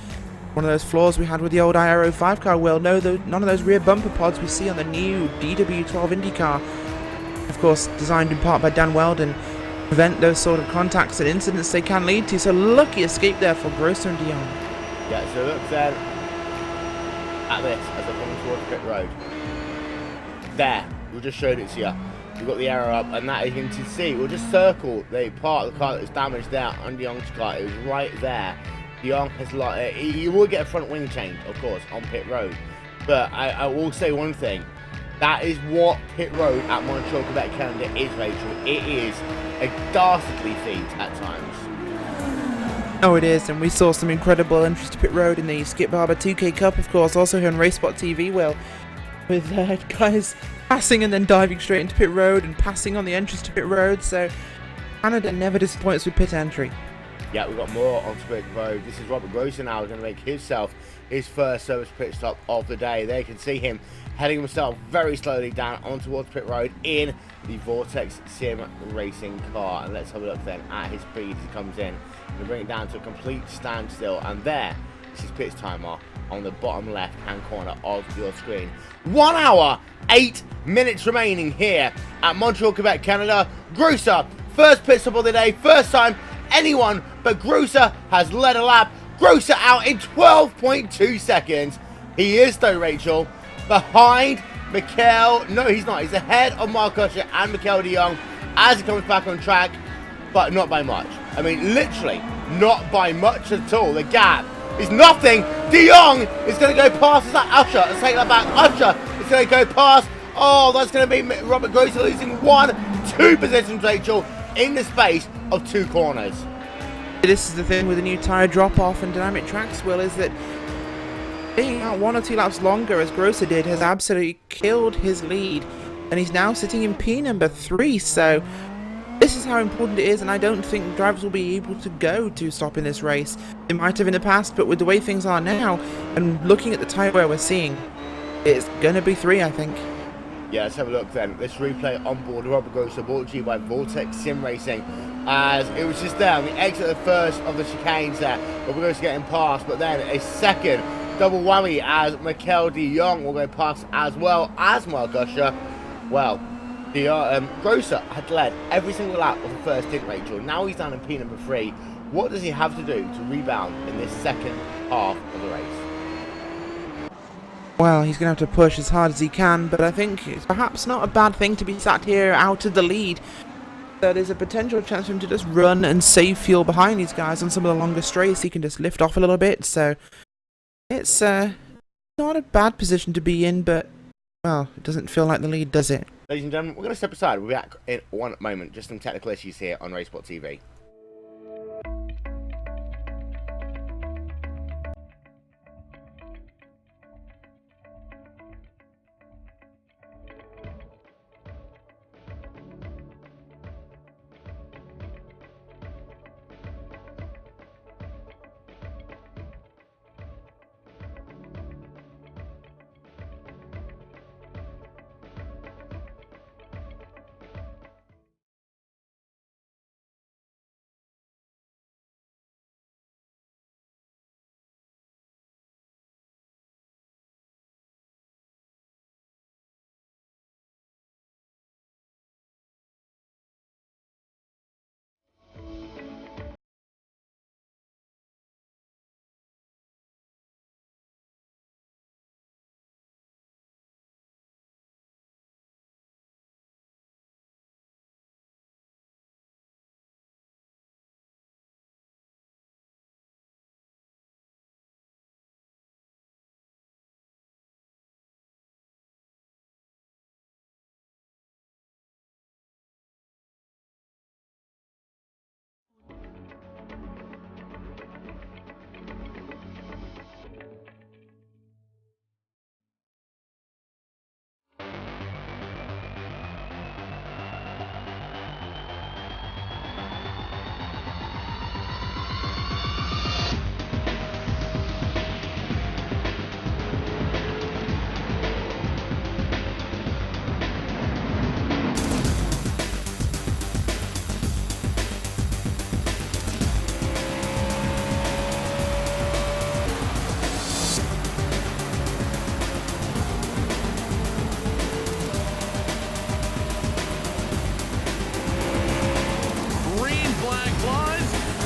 one of those flaws we had with the old IRO5 car. Well, no, none of those rear bumper pods we see on the new DW12 Indycar, of course designed in part by Dan Weldon, prevent those sort of contacts and incidents they can lead to. So lucky escape there for Grosser and de Jong. Yeah, so look then at this as they're coming towards pit road. There, we just showed it to you. We've got the arrow up, and that, as you can see, we'll just circle the part of the car that was damaged there on de Jong's car. It was right there. De Jong has he will get a front wing change, of course, on pit road. But I will say one thing. That is what pit road at Montreal, Quebec, Canada is, Rachel. It is a dastardly feat at times. Oh, it is, and we saw some incredible entries to pit road in the Skip Barber 2K Cup, of course, also here on RaceSpotTV, well, with guys passing and then diving straight into pit road and passing on the entrance to pit road. So Canada never disappoints with pit entry. Yeah, we've got more on pit road. This is Robert Grosser now going to make himself his first service pit stop of the day. There you can see him heading himself very slowly down on towards pit road in the Vortex Sim racing car. And let's have a look then at his speed as he comes in. We'll bring it down to a complete standstill. And there is his pit timer on the bottom left hand corner of your screen. 1 hour, 8 minutes remaining here at Montreal, Quebec, Canada. Grosser, first pit stop of the day, first time anyone but Grosser has led a lap. Grosser out in 12.2 seconds. He is, though, Rachel, behind Mikel. No, he's not. He's ahead of Mark Usher and Mikel de Jong as he comes back on track, but not by much. I mean, literally not by much at all. The gap is nothing. De Jong is going to go past that Usher. Let's take that back. Usher is going to go past. Oh, that's going to be Robert Grosser losing 1-2 positions, Rachel, in the space of 2 corners. This is the thing with the new tyre drop-off and dynamic tracks, Will, is that being out 1 or 2 laps longer as Grosser did has absolutely killed his lead, and he's now sitting in P number 3, so this is how important it is, and I don't think drivers will be able to go to stop in this race. They might have in the past, but with the way things are now, and looking at the tyre wear we're seeing, it's going to be 3, I think. Yeah, let's have a look then. This replay on board Robert Grosser, brought to you by Vortex Sim Racing, as it was just there on the exit of the first of the chicanes there. Robert Grosser getting past, but then a second double whammy as Mikel de Jong will go past, as well as Mark Usher. Well, Grosser had led every single lap of the first stint, Rachel. Now he's down in P number 3. What does he have to do to rebound in this second half of the race? Well, he's going to have to push as hard as he can, but I think it's perhaps not a bad thing to be sat here out of the lead. So there's a potential chance for him to just run and save fuel behind these guys on some of the longer straights. He can just lift off a little bit, so it's not a bad position to be in, but, well, it doesn't feel like the lead, does it? Ladies and gentlemen, we're going to step aside. We'll be back in one moment. Just some technical issues here on RaceSpotTV.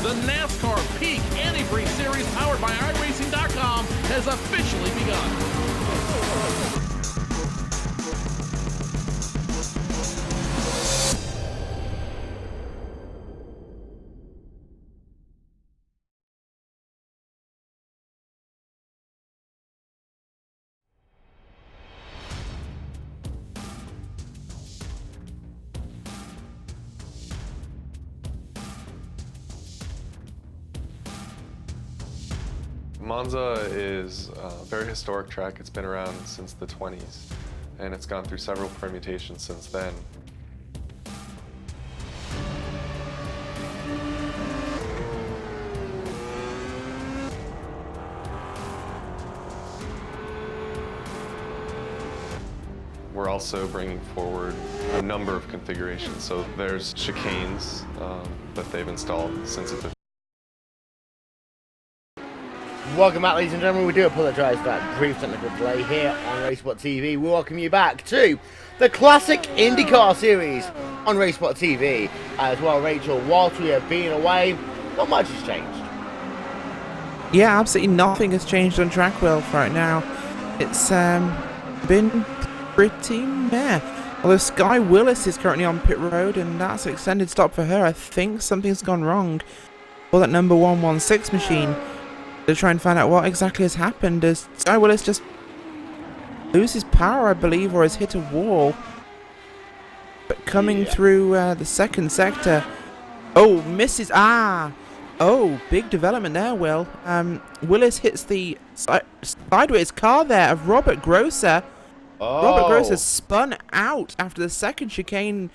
The NASCAR Peak Antifreeze Series powered by iRacing.com has officially begun. Monza is a very historic track. It's been around since the 20s, and it's gone through several permutations since then. We're also bringing forward a number of configurations. So there's chicanes that they've installed since it's Welcome back, ladies and gentlemen. We do apologise for that brief technical delay here on RaceSpotTV. We welcome you back to the classic IndyCar series on RaceSpotTV as well, Rachel. Whilst we have been away, not much has changed. Yeah, absolutely nothing has changed on track wheel right now. It's been pretty meh. Although Sky Willis is currently on pit road, and that's an extended stop for her. I think something's gone wrong for that number 116 machine. To try and find out what exactly has happened. Does Sky Willis just lose his power, I believe, or has hit a wall? But coming through the second sector. Oh, misses. Oh, big development there, Will. Willis hits the sideways car there of Robert Grosser. Oh. Robert Grosser spun out after the second chicane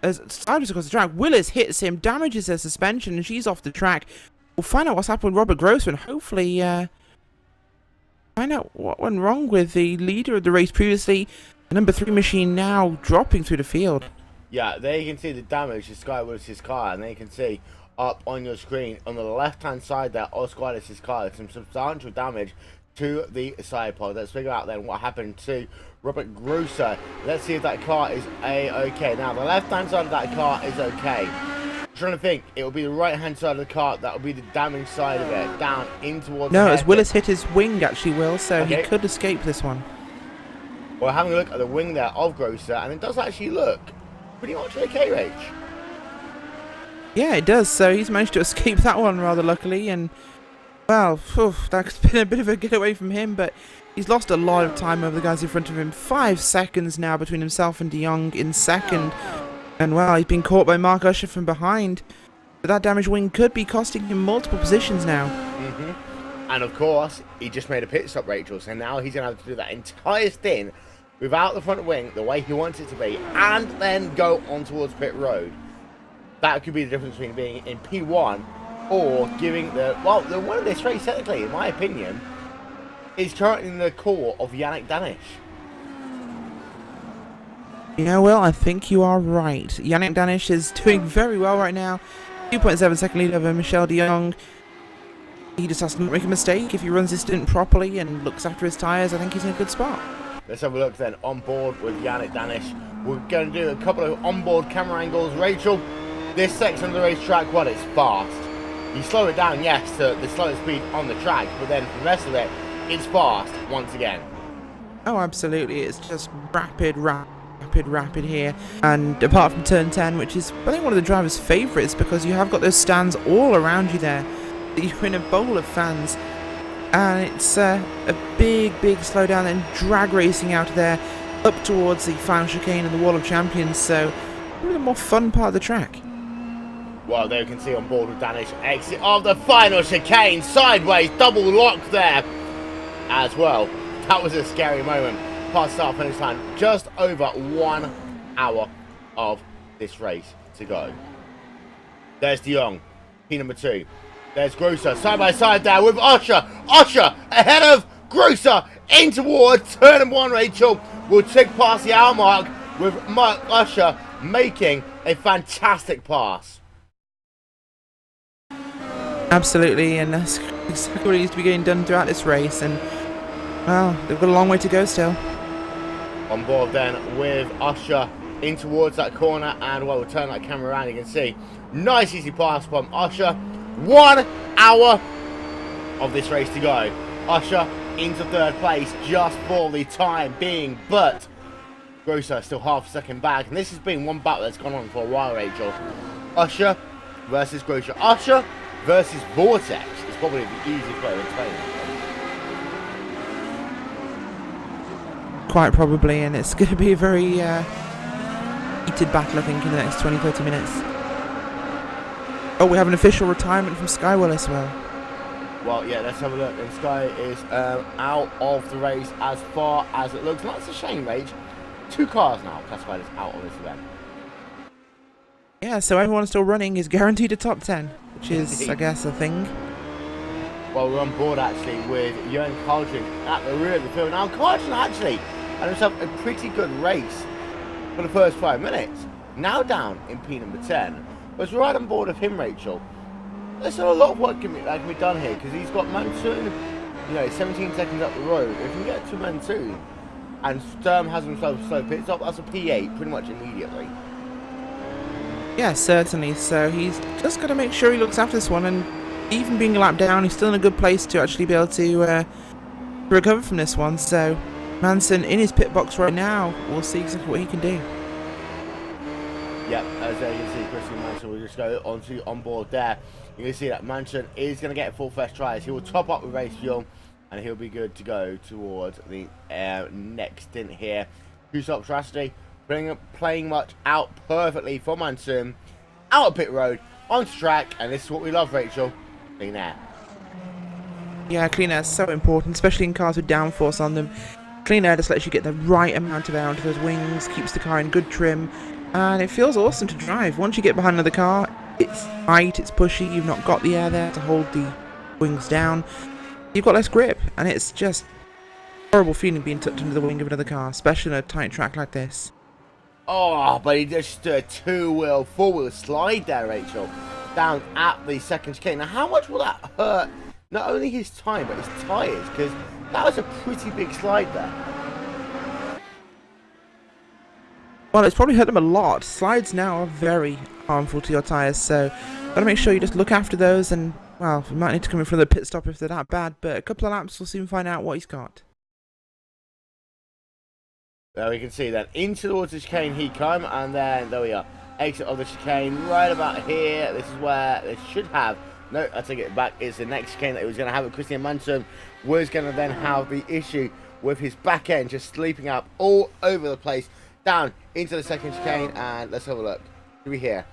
as sideways across the track. Willis hits him, damages her suspension, and she's off the track. We'll find out what's happened with Robert Grosser and hopefully find out what went wrong with the leader of the race previously, the number 3 machine now dropping through the field. Yeah, there you can see the damage to Sky Willis's car, and there you can see up on your screen on the left-hand side there of Sky Willis's car, some substantial damage to the side pod. Let's figure out then what happened to Robert Grosser. Let's see if that car is okay. Now, the left-hand side of that car is okay. I'm trying to think, it will be the right-hand side of the car that will be the damaged side of it, down in towards No, the as head. Willis hit his wing, actually, Will, so Okay. he could escape this one. Well, having a look at the wing there of Grosser, and it does actually look pretty much okay, Rach. Yeah, it does. So he's managed to escape that one rather luckily, and well, that's been a bit of a getaway from him, but he's lost a lot of time over the guys in front of him. 5 seconds now between himself and De Jong in second, and well, he's been caught by Mark Usher from behind. But that damaged wing could be costing him multiple positions now. And of course, he just made a pit stop, Rachel, so now he's going to have to do that entire stint without the front wing the way he wants it to be, and then go on towards pit road. That could be the difference between being in P1 or giving the winner of this race, technically, in my opinion, is currently in the core of Yannick Danish. You know, Will, I think you are right. Yannick Danish is doing very well right now. 2.7 second lead over Michel De Jong. He just has to not make a mistake. If he runs his stint properly and looks after his tyres, I think he's in a good spot. Let's have a look then on board with Yannick Danish. We're going to do a couple of onboard camera angles. Rachel, this section of the racetrack, well, it's fast. You slow it down, yes, to the slowest speed on the track, but then for the rest of it, it's fast once again. Oh, absolutely. It's just rapid here. And apart from turn 10, which is, I think, one of the driver's favourites, because you have got those stands all around you there. You're in a bowl of fans. And it's a big slowdown and drag racing out of there up towards the final chicane and the Wall of Champions. So, probably the more fun part of the track. Well, there you can see on board with Danish, exit of the final chicane, sideways, double lock there as well. That was a scary moment. Past start finish line, just over 1 hour of this race to go. There's De Jong, P number 2. There's Grosser, side by side there with Usher. Usher ahead of Grosser in towards turn 1, Rachel. Will tick past the hour mark with Mark Usher making a fantastic pass. Absolutely, and that's exactly what needs to be getting done throughout this race. And, well, they've got a long way to go still. On board then with Usher in towards that corner, and well, we'll turn that camera around. You can see nice easy pass from Usher. 1 hour of this race to go. Usher into 3rd place just for the time being, but Grosser still half a second back, and this has been one battle that's gone on for a while, Rachel. Usher versus Grosser. Usher versus Vortex is probably the easiest way to explain it. Quite probably, and it's going to be a very heated battle, I think, in the next 20-30 minutes. Oh, we have an official retirement from Sky Willis as well. Well, yeah, let's have a look. And Sky is out of the race as far as it looks. And that's a shame, Rach. 2 cars now classified as out of this event. Yeah, so everyone still running is guaranteed a top 10, which is, I guess, a thing. Well, we're on board actually with Jörn Carlton at the rear of the field. Now, Carlton actually had himself a pretty good race for the first 5 minutes. Now down in P number 10. But we're right on board of him, Rachel. There's still a lot of work that can be done here, because he's got Monsoon, 17 seconds up the road. If we can get to Monsoon and Sturm has himself a slow pit stop, that's a P8 pretty much immediately. Yeah, certainly. So he's just got to make sure he looks after this one, and even being a lap down, he's still in a good place to actually be able to recover from this one. So Manson in his pit box right now. We'll see exactly what he can do. Yep, as you can see, Christian Manson will just go on board there. You can see that Manson is going to get full fresh tries. He will top up with race fuel, and he'll be good to go towards the next stint here. 2-stop strategy, playing much out perfectly for Manson. Out of pit road, onto track, and this is what we love, Rachel. clean air. Yeah, clean air is so important, especially in cars with downforce on them. Clean air just lets you get the right amount of air onto those wings, keeps the car in good trim, and it feels awesome to drive. Once you get behind another car, it's tight, it's pushy, you've not got the air there to hold the wings down. You've got less grip, and it's just a horrible feeling being tucked under the wing of another car, especially on a tight track like this. Oh, but he just did a two-wheel, four-wheel slide there, Rachel, down at the second chicane. Now, how much will that hurt not only his time, but his tyres? Because that was a pretty big slide there. Well, it's probably hurt them a lot. Slides now are very harmful to your tyres, so gotta make sure you just look after those, and, well, you might need to come in for the pit stop if they're that bad, but a couple of laps will soon find out what he's got. There we can see that into towards the chicane he come, and then there we are. Exit of the chicane right about here. This is where they should have. No, I take it back. It's the next chicane that he was going to have. Christian Manson was going to then have the issue with his back end just sleeping up all over the place. Down into the second chicane, and let's have a look. Do we hear?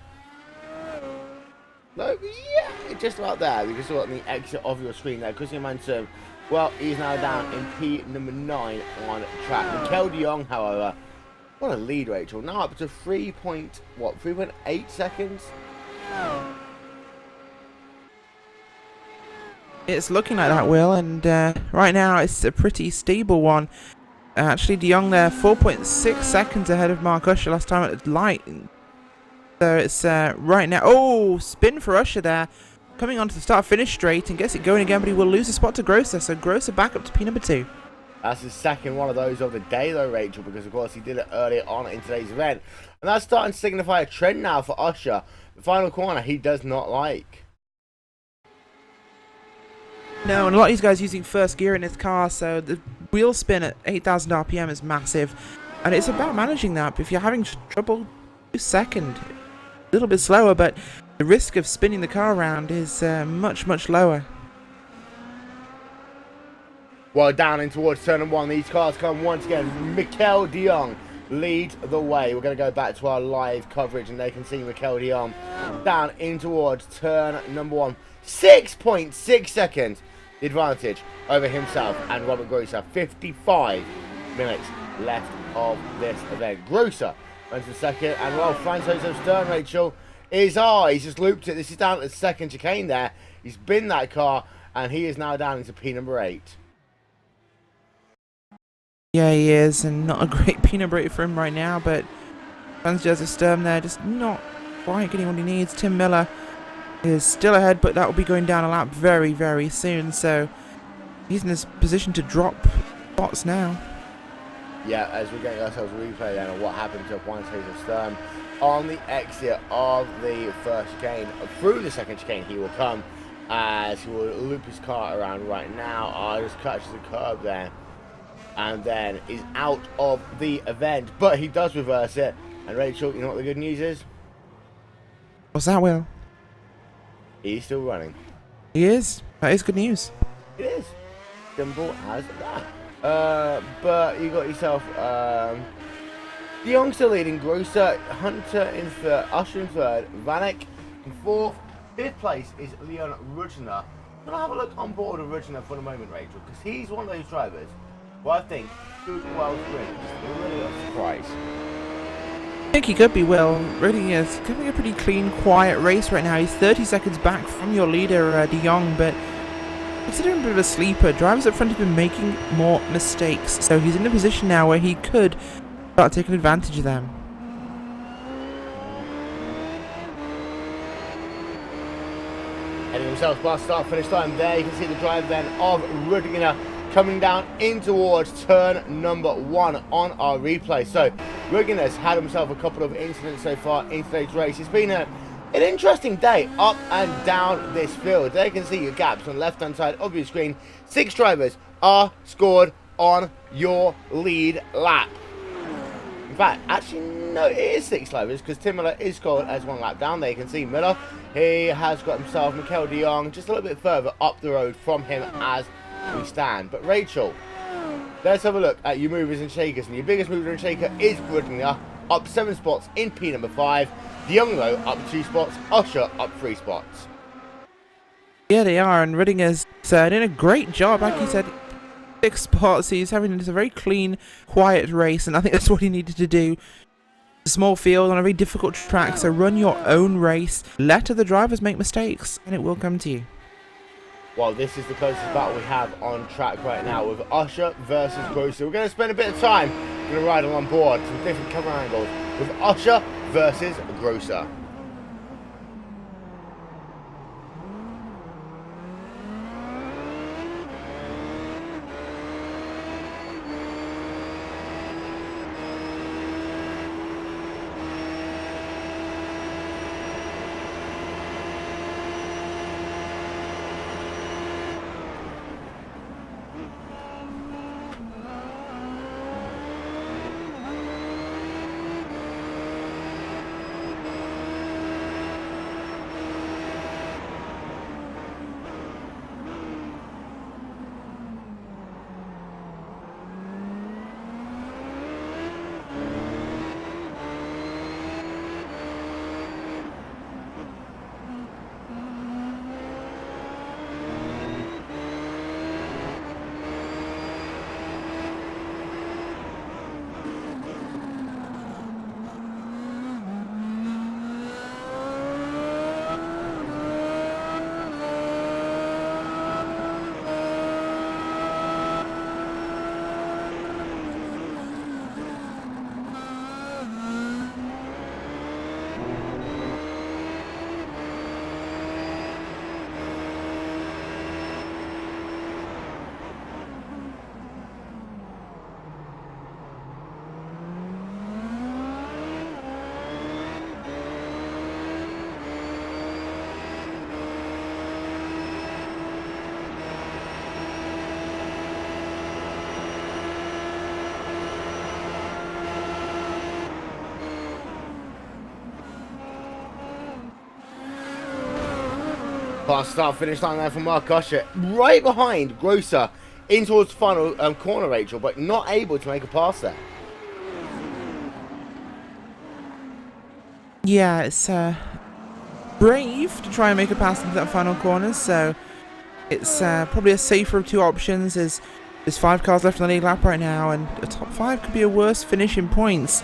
No, yeah, just about there. We can see on the exit of your screen there. Christian Manson. Well, he's now down in P number 9 on track. Mikel de Jong, however, what a lead, Rachel. Now up to 3.8 seconds? It's looking like that, Will, and right now it's a pretty stable one. Actually, de Jong there, 4.6 seconds ahead of Mark Usher last time at the light. So it's right now. Oh, spin for Usher there. Coming onto the start-finish straight and gets it going again, but he will lose a spot to Grosser. So Grosser back up to P number 2. That's his second one of those of the day, though, Rachel, because, of course, he did it earlier on in today's event. And that's starting to signify a trend now for Usher. The final corner he does not like. No, and a lot of these guys using first gear in this car, so the wheel spin at 8,000 RPM is massive. And it's about managing that. If you're having trouble, do second. A little bit slower, but the risk of spinning the car around is much, much lower. Well, down in towards turn number 1, these cars come once again. Mikel de Jong leads the way. We're going to go back to our live coverage, and they can see Mikel de Jong down in towards turn number 1. 6.6 seconds the advantage over himself and Robert Grosser. 55 minutes left of this event. Grosser runs the second, and well, Franz Josef Stern, Rachel, he's just looped it. This is down at the second chicane there. He's been that car, and he is now down into P number 8. Yeah, he is, and not a great P number 8 for him right now, but Franz Josef Stern there, just not quite getting what he needs. Tim Miller is still ahead, but that will be going down a lap very, very soon, so he's in this position to drop spots now. Yeah, as we're getting ourselves a replay then of what happened to Franz Josef Stern on the exit of the first chicane. Through the second chicane he will come, as he will loop his car around right now. Just catches the curb there, and then is out of the event, but he does reverse it. And Rachel, you know what the good news is? What's that, Will? He's still running. He is. That is good news. It is. Simple as that. But you got yourself de Jong still leading, Grosser, Hunter in third, Usher in third, Vanek in fourth. Fifth place is Leon Rudner. I'm going to have a look on board of Rudner for a moment, Rachel, because he's one of those drivers who I think could well win. It's really a surprise. I think he could be, Will. Really is giving a pretty clean, quiet race right now. He's 30 seconds back from your leader, de Jong, but considering a bit of a sleeper, drivers up front have been making more mistakes, so he's in a position now where he could start taking advantage of them. Heading himself past start finish time there. You can see the drive then of Rudner coming down in towards turn number 1 on our replay. So Rudner's had himself a couple of incidents so far in today's race. It's been an interesting day up and down this field. There you can see your gaps on the left hand side of your screen. 6 drivers are scored on your lead lap. In fact, actually no, it is 6 drivers, because Tim Miller is scored as 1 lap down. There you can see Miller. He has got himself Mikel de Jong just a little bit further up the road from him as we stand. But Rachel, let's have a look at your movers and shakers, and your biggest mover and shaker is Rudner, up 7 spots in P number 5. De Jong though up 2 spots, Usher up 3 spots. Yeah, they are, and Redding has doing a great job. Like you said, 6 spots. He's having just a very clean, quiet race, and I think that's what he needed to do. A small field on a very difficult track, so run your own race. Let other drivers make mistakes, and it will come to you. Well, this is the closest battle we have on track right now with Usher versus Grosser. We're going to spend a bit of time, we're going to ride on board some different camera angles with Usher versus Grosser. Fast start finish line there for Mark Usher, right behind Grosser in towards the final corner, Rachel, but not able to make a pass there. Yeah, it's brave to try and make a pass into that final corner, so it's probably a safer of 2 options. There's 5 cars left on the lead lap right now, and a top 5 could be a worse finish in points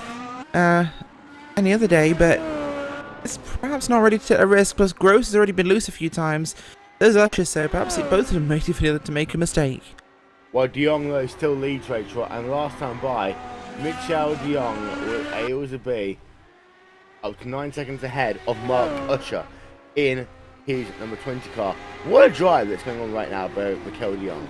any other day, but it's perhaps not ready to take a risk. Plus, Gross has already been loose a few times. There's Usher, so perhaps both of them waited for the other to make a mistake. Well, De Jong though still leads, Rachel, and last time by, Michel De Jong was able to be up to 9 seconds ahead of Mark Usher in his number 20 car. What a drive that's going on right now by Michel De Jong.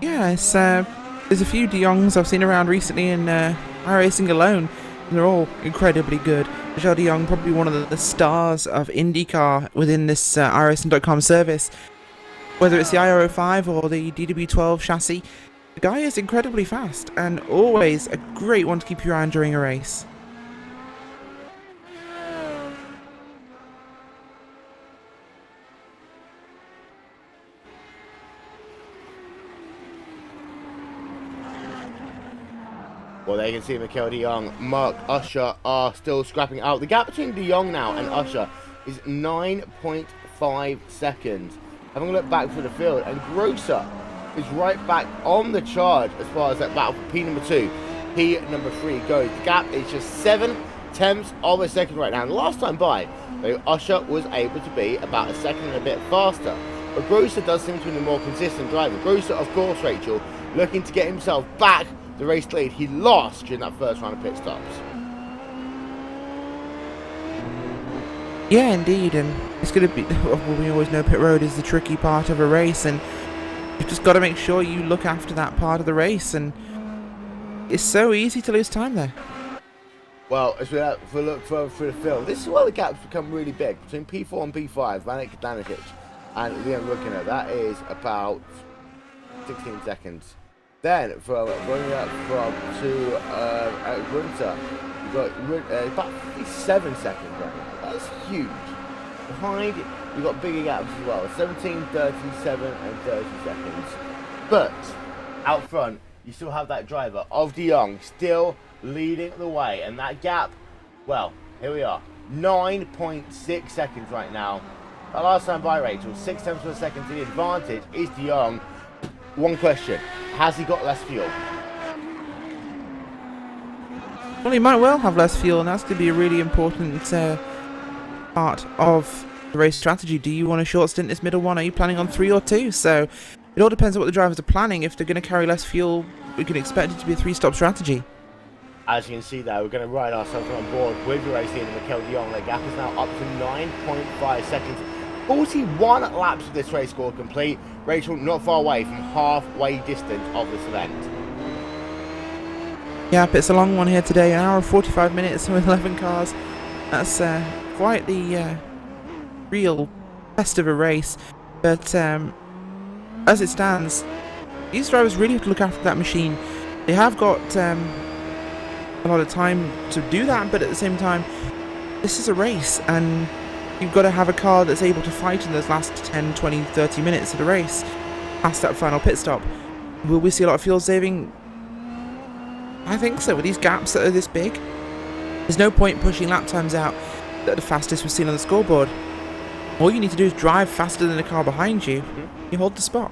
Yeah, it's, there's a few De Jongs I've seen around recently in iRacing alone, and they're all incredibly good. Michel De Jong, probably one of the stars of IndyCar within this iRacing.com service. Whether it's the IR05 or the DW12 chassis, the guy is incredibly fast and always a great one to keep your eye on during a race. Well, there you can see Michel De Jong, Mark Usher are still scrapping out. The gap between De Jong now and Usher is 9.5 seconds. Having a look back through the field, and Grosser is right back on the charge as far as that battle for P number 2, P number 3 goes. The gap is just 7/10 of a second right now. And last time by, though, Usher was able to be about a second and a bit faster. But Grosser does seem to be the more consistent driver. Grosser, of course, Rachel, looking to get himself back the race lead he lost during that first round of pit stops. Yeah, indeed, and it's going to be, well, we always know pit road is the tricky part of a race, and you've just got to make sure you look after that part of the race, and it's so easy to lose time there. Well, as we look further through the field, this is where the gaps become really big between P4 and P5, Vanek Danicic, and we're looking at that is about 16 seconds. Then, from running up to Grunter, you've got about 57 seconds right now. That's huge. Behind, you've got bigger gaps as well, 17, 37, and 30 seconds. But, out front, you still have that driver of De Jong still leading the way. And that gap, well, here we are. 9.6 seconds right now. That last time by, Rachel, 6 tenths of a second to the advantage is De Jong. One question, has he got less fuel? Well, he might well have less fuel, and that's going to be a really important part of the race strategy. Do you want a short stint this middle one? Are you planning on 3 or 2? So it all depends on what the drivers are planning. If they're going to carry less fuel, we can expect it to be a 3-stop strategy. As you can see there, we're going to ride ourselves on board with the race leader, Mikel De Jong. The gap is now up to 9.5 seconds. 41 laps of this race score complete. Rachel, not far away from halfway distance of this event. Yep, it's a long one here today, an hour and 45 minutes with 11 cars. That's quite the real test of a race. But as it stands, these drivers really have to look after that machine. They have got a lot of time to do that, but at the same time, this is a race, and you've got to have a car that's able to fight in those last 10, 20, 30 minutes of the race past that final pit stop. Will we see a lot of fuel saving? I think so. With these gaps that are this big, there's no point pushing lap times out at the fastest we've seen on the scoreboard. All you need to do is drive faster than the car behind you. You hold the spot.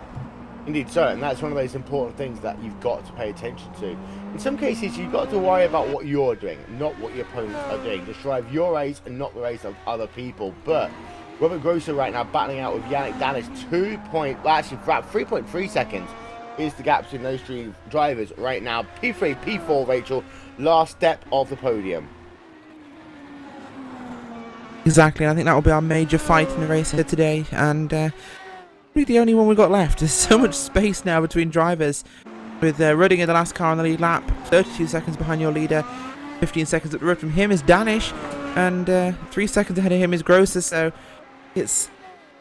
Indeed so, and that's one of those important things that you've got to pay attention to. In some cases, you've got to worry about what you're doing, not what your opponents are doing. Just drive your race and not the race of other people. But Robert Grosser right now battling out with Yannick Danish. 3.3 seconds is the gap between those three drivers right now. P3, P4, Rachel, last step of the podium. Exactly, I think that will be our major fight in the race here today, and probably the only one we've got left. There's so much space now between drivers, with Rudding in the last car on the lead lap, 32 seconds behind your leader, 15 seconds up the road from him is Danish, and 3 seconds ahead of him is Grosser, so it's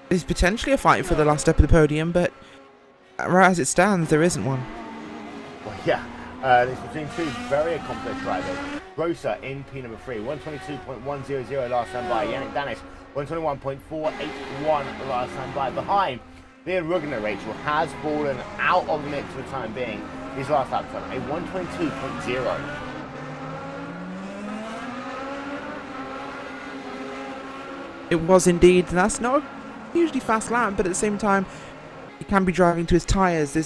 potentially a fight for the last step of the podium, but right as it stands, there isn't one. Well, yeah, it's between two very accomplished drivers. Grosser in P number 3, 122.100 last time by. Yannick Danish, 121.481 last time by. Behind, Leon Rugner, Rachel, has fallen out of the mix for the time being. His last lap time, a 122.0. It was indeed, and that's not a usually fast lap, but at the same time, he can be driving to his tyres.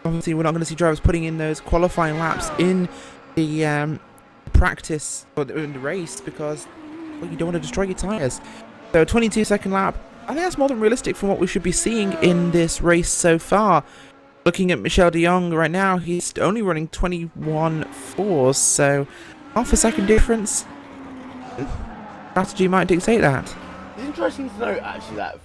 Obviously, we're not going to see drivers putting in those qualifying laps in the practice or in the race because, well, you don't want to destroy your tyres. So, a 22-second lap. I think that's more than realistic from what we should be seeing in this race so far. Looking at Mikel De Jong right now, he's only running 21.4, so half a second difference. Strategy might dictate that. It's interesting to note, actually, that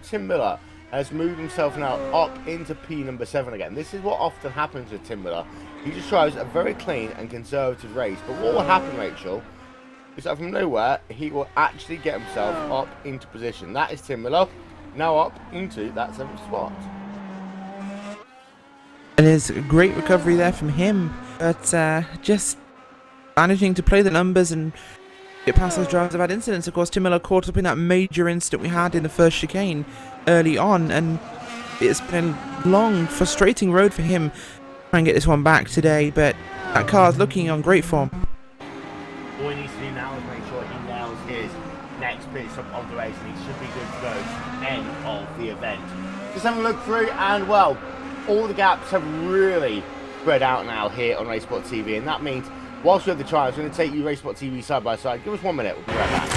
Tim Miller has moved himself now up into P number 7 again. This is what often happens with Tim Miller. He just drives a very clean and conservative race. But what will happen, Rachel, is that from nowhere, he will actually get himself up into position. That is Tim Miller, now up into that 7th spot. And there's a great recovery there from him, but just managing to play the numbers and get past those drivers that have had incidents. Of course, Tim Miller caught up in that major incident we had in the first chicane early on, and it's been a long, frustrating road for him trying to get this one back today, but that car's looking on great form. All he needs to do now is make sure he nails his next pit stop of the race, and he should be good to go end of the event. Just having a look through, and well, all the gaps have really spread out now here on RaceSpotTV, and that means whilst we have the trials, we're going to take you RaceSpotTV side by side. Give us 1 minute, we'll be right back.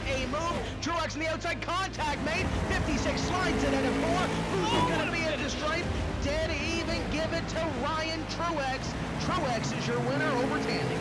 what a move. Truex in the outside, contact made. 56 slides it in at 4. Who's going to be at the stripe? Dead even, give it to Ryan Truex. Truex is your winner over Tandy.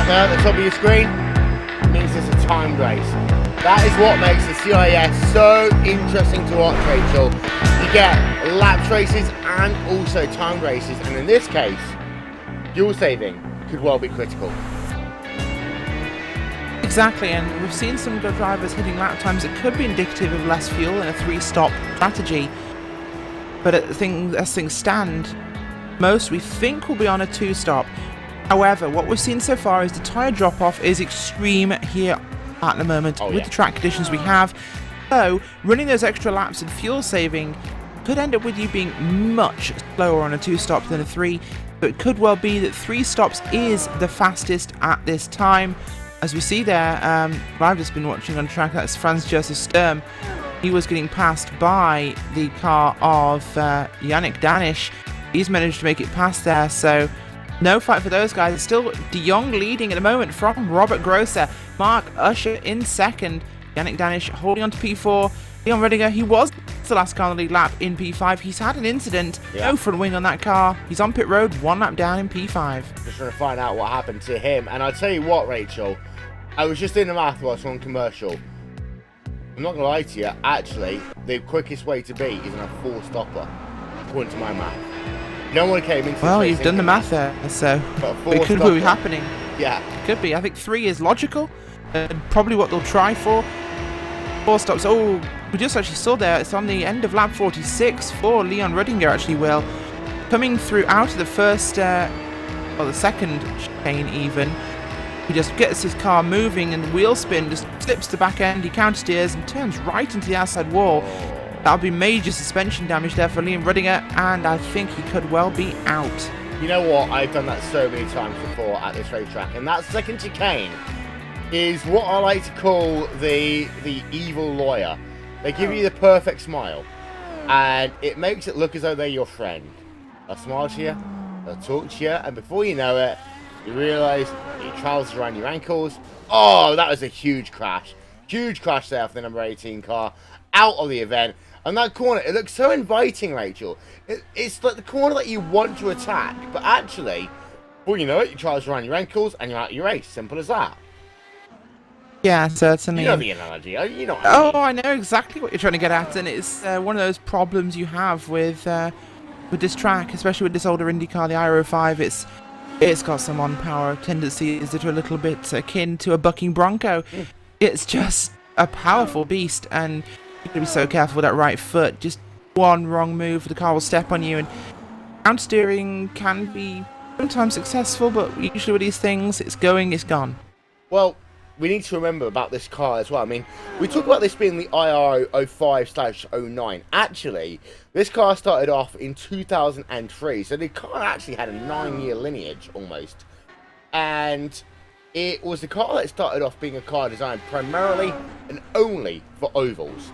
At the top of your screen means it's a timed race. That is what makes the CIS so interesting to watch, Rachel. You get laps races and also timed races, and in this case, fuel saving could well be critical. Exactly, and we've seen some good drivers hitting lap times that could be indicative of less fuel and a 3-stop strategy. But as things stand, most we think will be on a 2-stop. However, what we've seen so far is the tyre drop-off is extreme here at the moment with the track conditions we have. So, running those extra laps and fuel saving could end up with you being much slower on a 2-stop than a 3. But it could well be that 3 stops is the fastest at this time. As we see there, I've just been watching on track, that's Franz Josef Sturm. He was getting passed by the car of Yannick Danish. He's managed to make it past there, so no fight for those guys. It's still De Jong leading at the moment from Robert Grosser. Mark Usher in second. Yannick Danish holding on to P4. Leon Redinger, he was the last car on the lead lap in P5. He's had an incident. No front wing on that car. He's on pit road, 1 lap down in P5. Just trying to find out what happened to him. And I'll tell you what, Rachel. I was just in the math whilst on commercial. I'm not going to lie to you. Actually, the quickest way to beat is in a 4-stopper, according to my math. No one came into well, you've done the math there, so it could be happening. Yeah. Could be. I think 3 is logical. Probably what they'll try for. 4 stops. Oh, we just actually saw there. It's on the end of lap 46 for Leon Redinger, actually, Will. Coming through out of the first, the second chicane even. He just gets his car moving and the wheel spin just slips the back end. He countersteers and turns right into the outside wall. That'll be major suspension damage there for Liam Redinger, and I think he could well be out. You know what? I've done that so many times before at this racetrack, and that second chicane is what I like to call the evil lawyer. They give you the perfect smile, and it makes it look as though they're your friend. They'll smile to you, they'll talk to you, and before you know it, you realise your trousers around your ankles. Oh, that was a huge crash. Huge crash there for the number 18 car. Out of the event. And that corner, it looks so inviting, Rachel. It's like the corner that you want to attack, but actually, well, you know it, your trousers around your ankles and you're out of your race. Simple as that. Yeah, certainly. You know the analogy. You know what I mean. I know exactly what you're trying to get at, and it's one of those problems you have with this track, especially with this older IndyCar, the IRO5. It's got some on-power tendencies that are a little bit akin to a bucking bronco. It's just a powerful beast, and you've got to be so careful with that right foot. Just one wrong move, the car will step on you, and ground steering can be sometimes successful, but usually with these things, it's going, it's gone. Well, we need to remember about this car as well. I mean, we talk about this being the IRO 05/09. Actually, this car started off in 2003, so the car actually had a 9-year lineage almost. And it was the car that started off being a car designed primarily and only for ovals.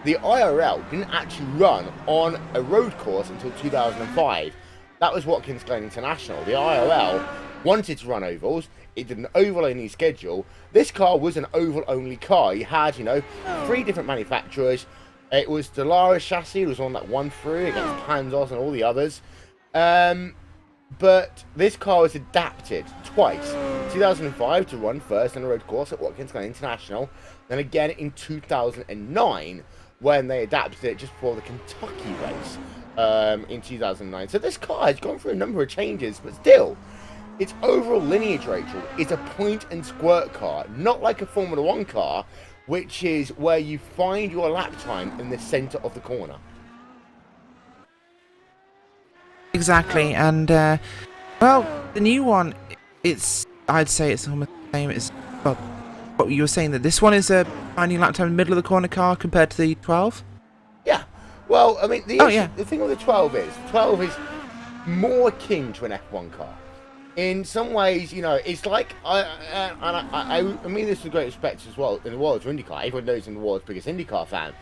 The IRL didn't actually run on a road course until 2005. That was Watkins Glen International. The IRL wanted to run ovals. It did an oval-only schedule. This car was an oval-only car. You had, 3 different manufacturers. It was the Lara chassis. It was one that won through against Panzos and all the others. But this car was adapted twice. 2005 to run first on a road course at Watkins Glen International. Then again in 2009 when they adapted it just before the Kentucky race in 2009. So this car has gone through a number of changes, but still, its overall lineage, Rachel, is a point and squirt car, not like a Formula One car, which is where you find your lap time in the center of the corner. Exactly, and well, the new one, I'd say it's almost the same. It's, well, what you were saying, that this one is a finding lap time in the middle of the corner car compared to the 12. Yeah. Well, I mean, Yeah. the thing with the 12 is more akin to an F1 car. In some ways, you know, it's like, I mean this with great respect as well, in the world's IndyCar. Everyone knows I'm the world's biggest IndyCar fan.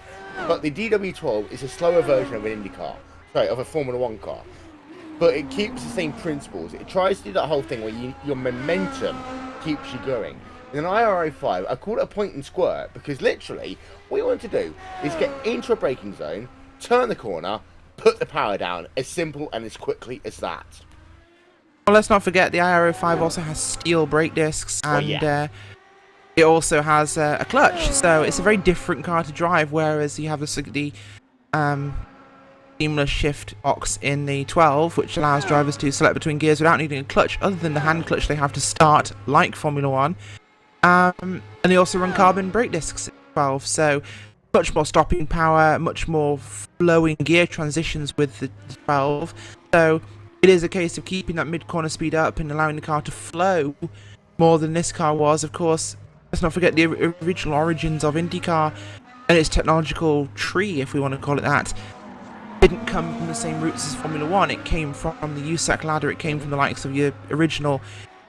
But the DW12 is a slower version of an IndyCar. Sorry, of a Formula One car. But it keeps the same principles. It tries to do that whole thing where your momentum keeps you going. In an IRO5, I call it a point and squirt because literally, what you want to do is get into a braking zone, turn the corner, put the power down, as simple and as quickly as that. Well, let's not forget the IRO5 also has steel brake discs, and it also has a clutch. So it's a very different car to drive, whereas you have the seamless shift box in the 12, which allows drivers to select between gears without needing a clutch, other than the hand clutch they have to start, like Formula 1. And they also run carbon brake discs in 12, so much more stopping power, much more flowing gear transitions with the 12. So it is a case of keeping that mid-corner speed up and allowing the car to flow more than this car was. Of course, let's not forget the original origins of IndyCar and its technological tree, if we want to call it that. Didn't come from the same roots as Formula 1. It came from the USAC ladder. It came from the likes of your original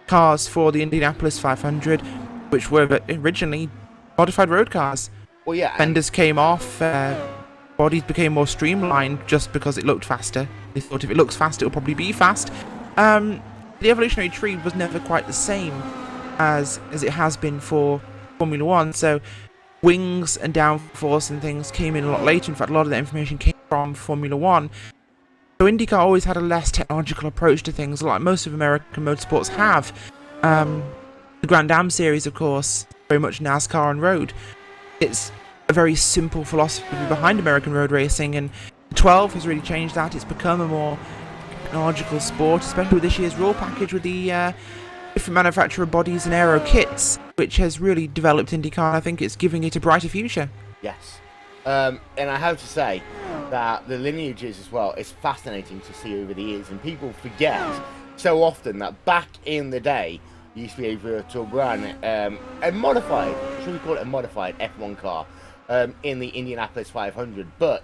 cars for the Indianapolis 500, which were originally modified road cars. Well, yeah. Fenders came off, bodies became more streamlined just because it looked faster. They thought if it looks fast, it'll probably be fast. The evolutionary tree was never quite the same as it has been for Formula 1, so wings and downforce and things came in a lot later. In fact, a lot of the information came from Formula 1. So IndyCar always had a less technological approach to things, like most of American motorsports have. The Grand Am series, of course, very much NASCAR on road. It's a very simple philosophy behind American road racing, and the 12 has really changed that. It's become a more technological sport, especially with this year's rule package with the different manufacturer bodies and aero kits, which has really developed IndyCar. I think it's giving it a brighter future. Yes. And I have to say that the lineages as well is fascinating to see over the years, and people forget so often that back in the day you used to be able to run a modified, should we call it a modified F1 car in the Indianapolis 500, but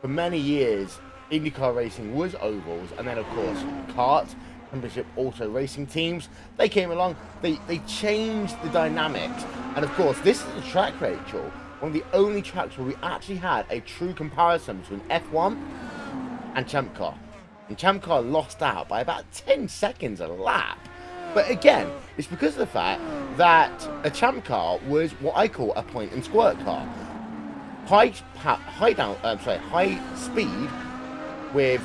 for many years IndyCar racing was ovals, and then of course kart championship auto racing teams, they came along, they changed the dynamics, and of course this is a track, Rachel, one of the only tracks where we actually had a true comparison between F1 and Champ Car. And Champ Car lost out by about 10 seconds a lap. But again, it's because of the fact that a Champ Car was what I call a point and squirt car. High speed with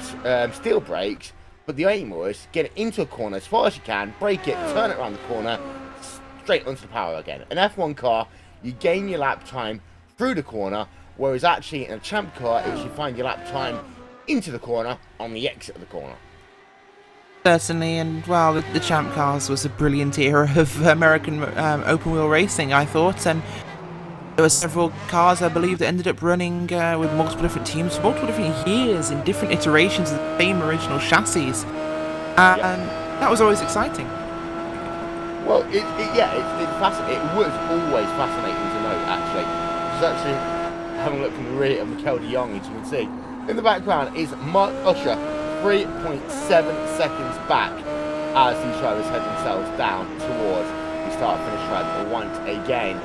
steel brakes, but the aim was get it into a corner as far as you can, brake it, turn it around the corner, straight onto the power again. An F1 car, you gain your lap time through the corner, whereas actually in a Champ Car, it was you find your lap time into the corner on the exit of the corner. Certainly, and well, the Champ Cars was a brilliant era of American open-wheel racing, I thought, and there were several cars, I believe, that ended up running with multiple different teams for multiple different years in different iterations of the same original chassis, and that was always exciting. Well, it was always fascinating to note, actually. Just actually having a look from the rear of Mikel de Jong, as you can see. In the background is Mark Usher, 3.7 seconds back as these drivers head themselves down towards the start-finish line once again.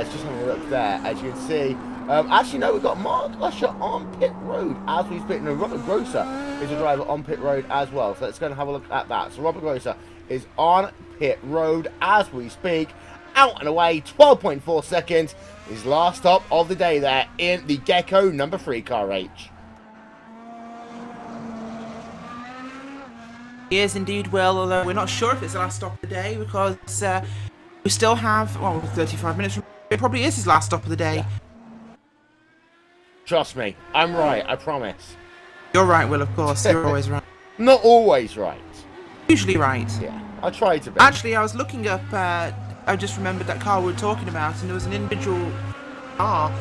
Just having a look there, as you can see. Actually, no, we've got Mark Usher on pit road as we speak. And Robert Grosser is a driver on pit road as well. So let's go and have a look at that. So Robert Grosser is on pit road as we speak. Out and away, 12.4 seconds. His last stop of the day there in the Gecko number 3 car H. He is indeed, Will, although we're not sure if it's the last stop of the day because we still have, 35 minutes. It probably is his last stop of the day. Yeah. Trust me, I'm right, I promise. You're right, Will, of course. You're always right. Not always right. Usually right. Yeah, I try to be. Actually, I was looking up, I just remembered that car we were talking about, and there was an individual car.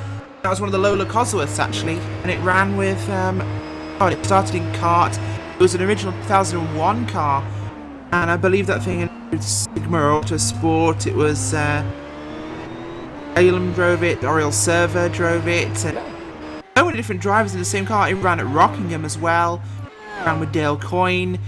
That was one of the Lola Cosworths, actually, and it ran with, it started in kart. It was an original 2001 car, and I believe that thing includes Sigma Autosport. It was, Alem drove it, Oriel Server drove it, and so many different drivers in the same car. It ran at Rockingham as well. It ran with Dale Coyne.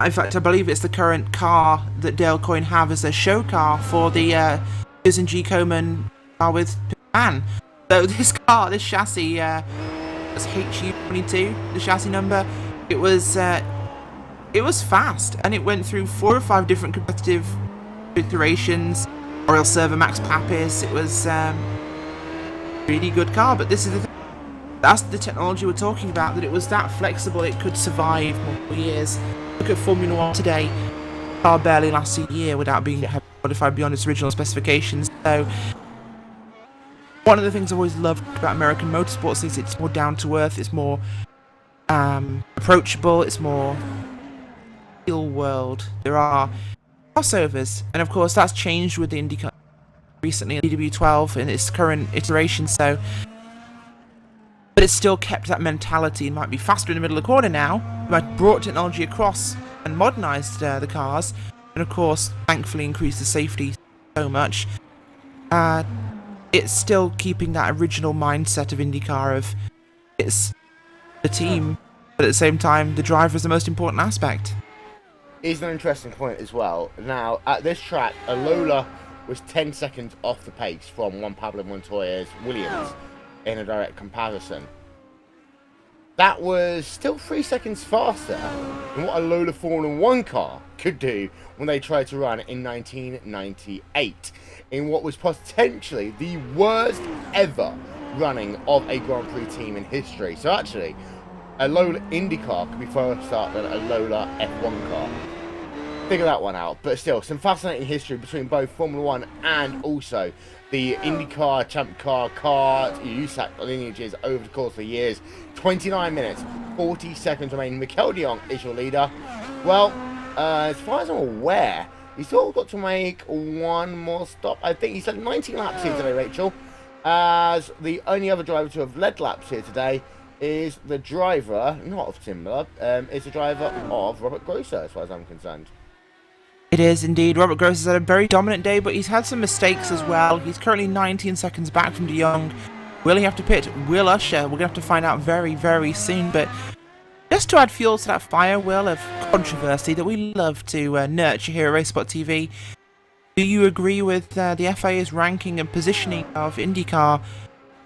In fact, I believe it's the current car that Dale Coyne have as their show car for the Susan G. Komen car with Pan. So this car, this chassis, was HU22, the chassis number. It was fast, and it went through 4 or 5 different competitive iterations. Oriel Server, Max Papis. It was really good car, but this is the thing. That's the technology we're talking about, that it was that flexible it could survive multiple years. Look at Formula 1 today. The car barely lasts a year without being modified beyond its original specifications. So, one of the things I've always loved about American motorsports is it's more down to earth, it's more approachable, it's more real world. There are crossovers, and of course that's changed with the Indycar recently, DW12 in its current iteration. So. But it's still kept that mentality. It might be faster in the middle of the corner now. It might have brought technology across and modernised the cars. And of course, thankfully increased the safety so much. It's still keeping that original mindset of IndyCar of it's the team, but at the same time, the driver is the most important aspect. Is an interesting point as well. Now, at this track, a Lola was 10 seconds off the pace from Juan Pablo Montoya's Williams. In a direct comparison, that was still 3 seconds faster than what a Lola Formula 1 car could do when they tried to run in 1998 in what was potentially the worst ever running of a Grand Prix team in history. So actually, a Lola IndyCar could be faster than a Lola F1 car. Figure that one out. But still, some fascinating history between both Formula 1 and also the IndyCar, Champ Car, kart, USAC lineages over the course of the years. 29 minutes, 40 seconds remaining. Mikel de Jong is your leader. Well, as far as I'm aware, he's still got to make one more stop. I think he's had 19 laps here today, Rachel. As the only other driver to have led laps here today is the driver, not of Tim Miller, is the driver of Robert Grosser, as far as I'm concerned. It is indeed. Robert Gross has had a very dominant day, but he's had some mistakes as well. He's currently 19 seconds back from de Jong. Will he have to pit? Will Usher? We're going to have to find out very, very soon. But just to add fuel to that fire, Will, of controversy that we love to nurture here at RaceSpotTV, do you agree with the FIA's ranking and positioning of IndyCar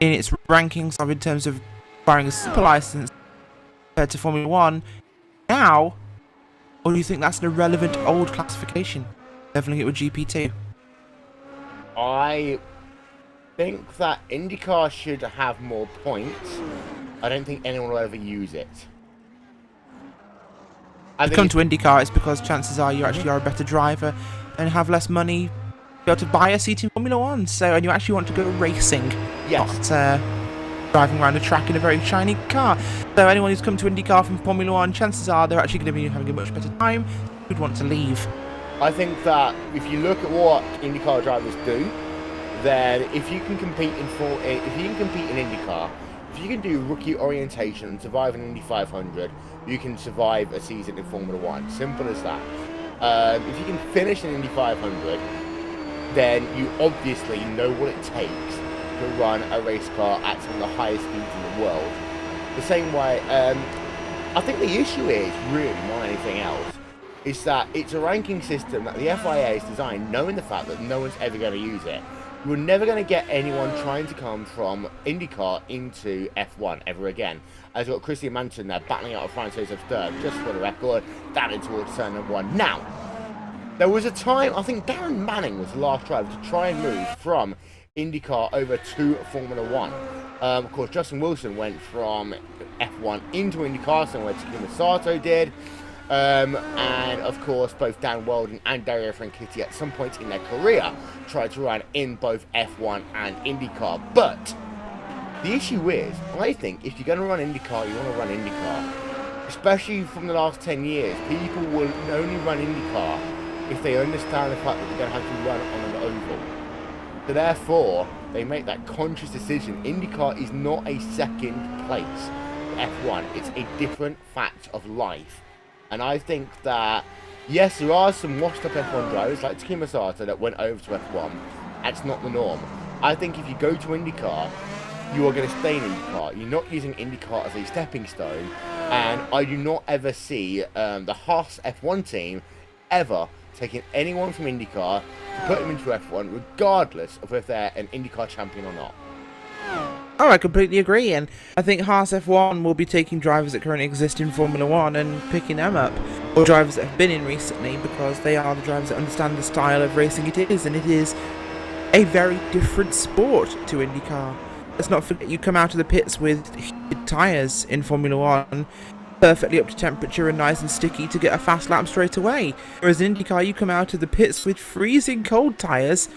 in its rankings in terms of acquiring a super license compared to Formula 1 now? Or do you think that's an irrelevant old classification, leveling it with GP2? I think that IndyCar should have more points. I don't think anyone will ever use it. If you come to IndyCar, it's because chances are you actually are a better driver and have less money to be able to buy a seat in Formula 1. So, and you actually want to go racing, yes, not driving around a track in a very shiny car. So anyone who's come to IndyCar from Formula 1, chances are they're actually going to be having a much better time. Who'd want to leave? I think that if you look at what IndyCar drivers do, then if you can compete in IndyCar, if you can do rookie orientation and survive an Indy 500, you can survive a season in Formula 1. Simple as that. If you can finish an Indy 500, then you obviously know what it takes to run a race car at some of the highest speeds in the world. The same way, I think the issue is, really more than anything else, is that it's a ranking system that the FIA has designed knowing the fact that no one's ever going to use it. You're never going to get anyone trying to come from IndyCar into F1 ever again. As you've got Christian Manton there battling out of Francis of Sturm, just for the record, down towards turn number 1. Now, there was a time, I think Darren Manning was the last driver to try and move from IndyCar over to Formula 1. Of course, Justin Wilson went from F1 into IndyCar, similar to Takuma Sato did. And of course, both Dan Weldon and Dario Franchitti at some point in their career tried to run in both F1 and IndyCar. But the issue is, I think if you're going to run IndyCar, you want to run IndyCar. especially from the last 10 years, people will only run IndyCar if they understand the fact that they're going to have to run on an oval. So therefore, they make that conscious decision. IndyCar is not a second place for F1. It's a different fact of life. And I think that, yes, there are some washed up F1 drivers like Takuma Sato that went over to F1. That's not the norm. I think if you go to IndyCar, you are going to stay in IndyCar. You're not using IndyCar as a stepping stone. And I do not ever see the Haas F1 team ever taking anyone from IndyCar to put them into F1, regardless of if they're an IndyCar champion or not. Oh, I completely agree, and I think Haas F1 will be taking drivers that currently exist in Formula 1 and picking them up, or drivers that have been in recently, because they are the drivers that understand the style of racing it is, and it is a very different sport to IndyCar. Let's not forget, you come out of the pits with heated tyres in Formula 1, perfectly up to temperature and nice and sticky to get a fast lap straight away. Whereas in IndyCar, you come out of the pits with freezing cold tyres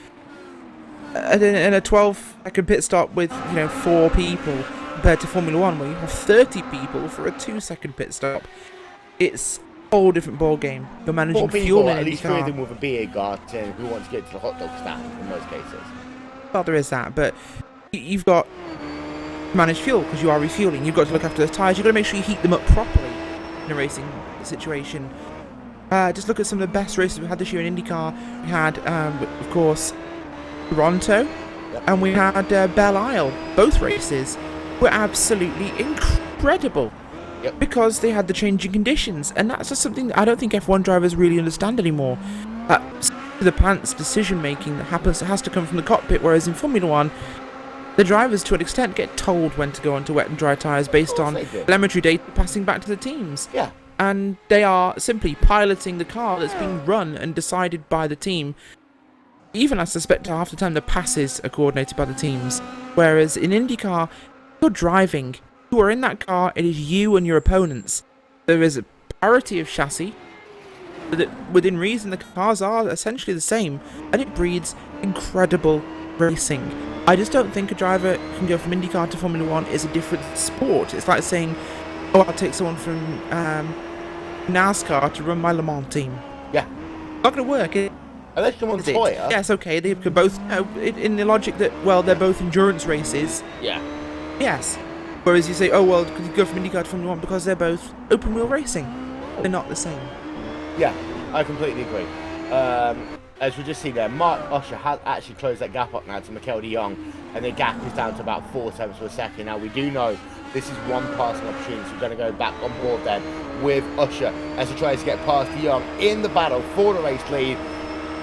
and a 12-second pit stop with, 4 people, compared to Formula 1 where you have 30 people for a 2-second pit stop. It's a whole different ball game. You're managing fuel in at least 3 of IndyCar. them with a beer garden who wants to get to the hot dog stand in most cases. Well, there is that, but you've got to manage fuel because you are refueling. You've got to look after the tyres. You've got to make sure you heat them up properly in a racing situation. Just look at some of the best races we had this year in IndyCar. We had, of course, Toronto, and we had Belle Isle. Both races were absolutely incredible because they had the changing conditions, and that's just something that I don't think F1 drivers really understand anymore. The pants decision making that has to come from the cockpit, whereas in Formula 1, the drivers to an extent get told when to go onto wet and dry tyres based on telemetry data passing back to the teams. Yeah. And they are simply piloting the car that's being run and decided by the team. Even I suspect half the time the passes are coordinated by the teams. Whereas in IndyCar, you're driving. You are in that car, it is you and your opponents. There is a parity of chassis. Within reason, the cars are essentially the same, and it breeds incredible racing. I just don't think a driver can go from IndyCar to Formula 1 is a different sport. It's like saying, oh, I'll take someone from NASCAR to run my Le Mans team. Yeah. Not going to work. Unless you're Montoya. Yes, okay, they could both, in the logic that, well, they're both endurance races. Yeah. Yes. Whereas you say, oh, well, could you go from IndyCar to Formula 1 because they're both open wheel racing. They're not the same. Yeah, I completely agree. As we just see there, Mark Usher has actually closed that gap up now to Mikel de Jong, and the gap is down to about 4 tenths per second. Now, we do know this is one passing opportunity, so we're going to go back on board then with Usher as he tries to get past de Jong in the battle for the race lead.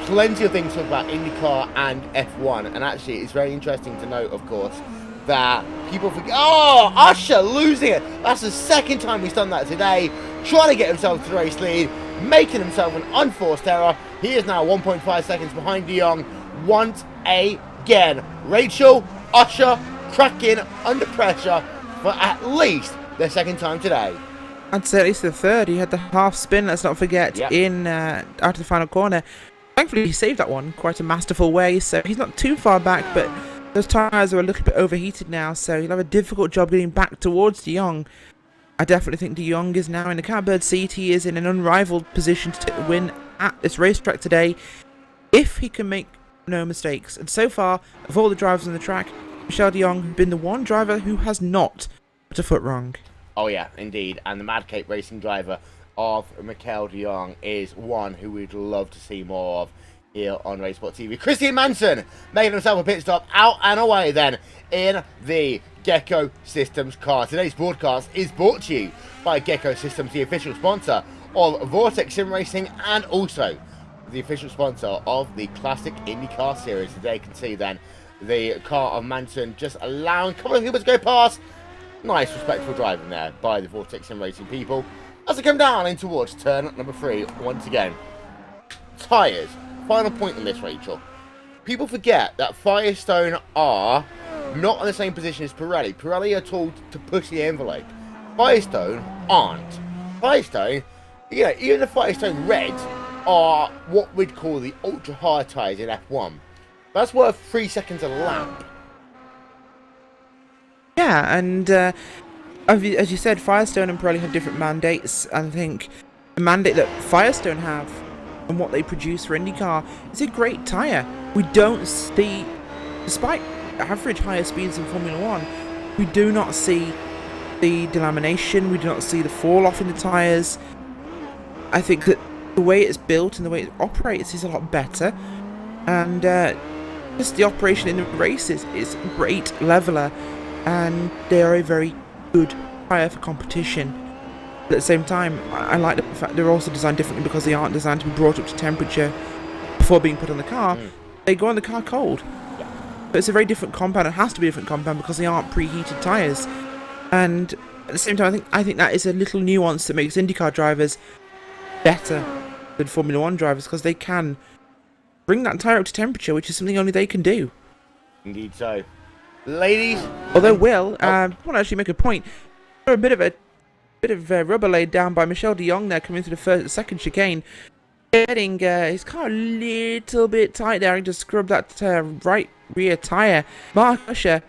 Plenty of things to talk about IndyCar and F1, and actually it's very interesting to note, of course, that people forget, oh, Usher losing it. That's the second time he's done that today, trying to get himself to the race lead, making himself an unforced error. He is now 1.5 seconds behind de Jong once again. Rachel, Usher cracking under pressure for at least the second time today. I'd say at least the third. He had the half spin, let's not forget, in out of the final corner. Thankfully, he saved that one quite a masterful way, so he's not too far back, but those tyres are a little bit overheated now, so he'll have a difficult job getting back towards de Jong. I definitely think de Jong is now in the catbird seat. He is in an unrivaled position to take the win at this racetrack today, if he can make no mistakes. And so far, of all the drivers on the track, Michel de Jong has been the one driver who has not put a foot wrong. Oh yeah, indeed. And the Mad Cape Racing driver of Mikel de Jong is one who we'd love to see more of here on RaceSpotTV. Christian Manson making himself a pit stop out and away then in the Gecko Systems car. Today's broadcast is brought to you by Gecko Systems, the official sponsor of Vortex Sim Racing and also the official sponsor of the Classic IndyCar Series. Today you can see then the car of Manson just allowing a couple of people to go past. Nice respectful driving there by the Vortex Sim Racing people as they come down in towards turn number 3 once again. Tyres. Final point on this, Rachel. People forget that Firestone are not in the same position as Pirelli. Pirelli are told to push the envelope. Firestone aren't. Firestone, even the Firestone Reds are what we'd call the ultra hard tyres in F1. That's worth 3 seconds a lap. Yeah, and as you said, Firestone and Pirelli have different mandates. And I think the mandate that Firestone have and what they produce for IndyCar is a great tyre. We don't see, despite average higher speeds in Formula 1, we do not see the delamination, we do not see the fall off in the tyres. I think that the way it's built and the way it operates is a lot better. And just the operation in the races is a great leveler, and they are a very good tyre for competition. But at the same time, I like the fact they're also designed differently because they aren't designed to be brought up to temperature before being put on the car. They go on the car cold. But it's a very different compound. It has to be a different compound because they aren't preheated tyres. And at the same time, I think that is a little nuance that makes IndyCar drivers better than Formula 1 drivers, because they can bring that tyre up to temperature, which is something only they can do. Indeed so. Ladies. Although Will, I want to actually make a point. A bit of rubber laid down by Michel de Jong there, coming through the second chicane, getting his car a little bit tight there, and to scrub that right rear tyre. Mark Usher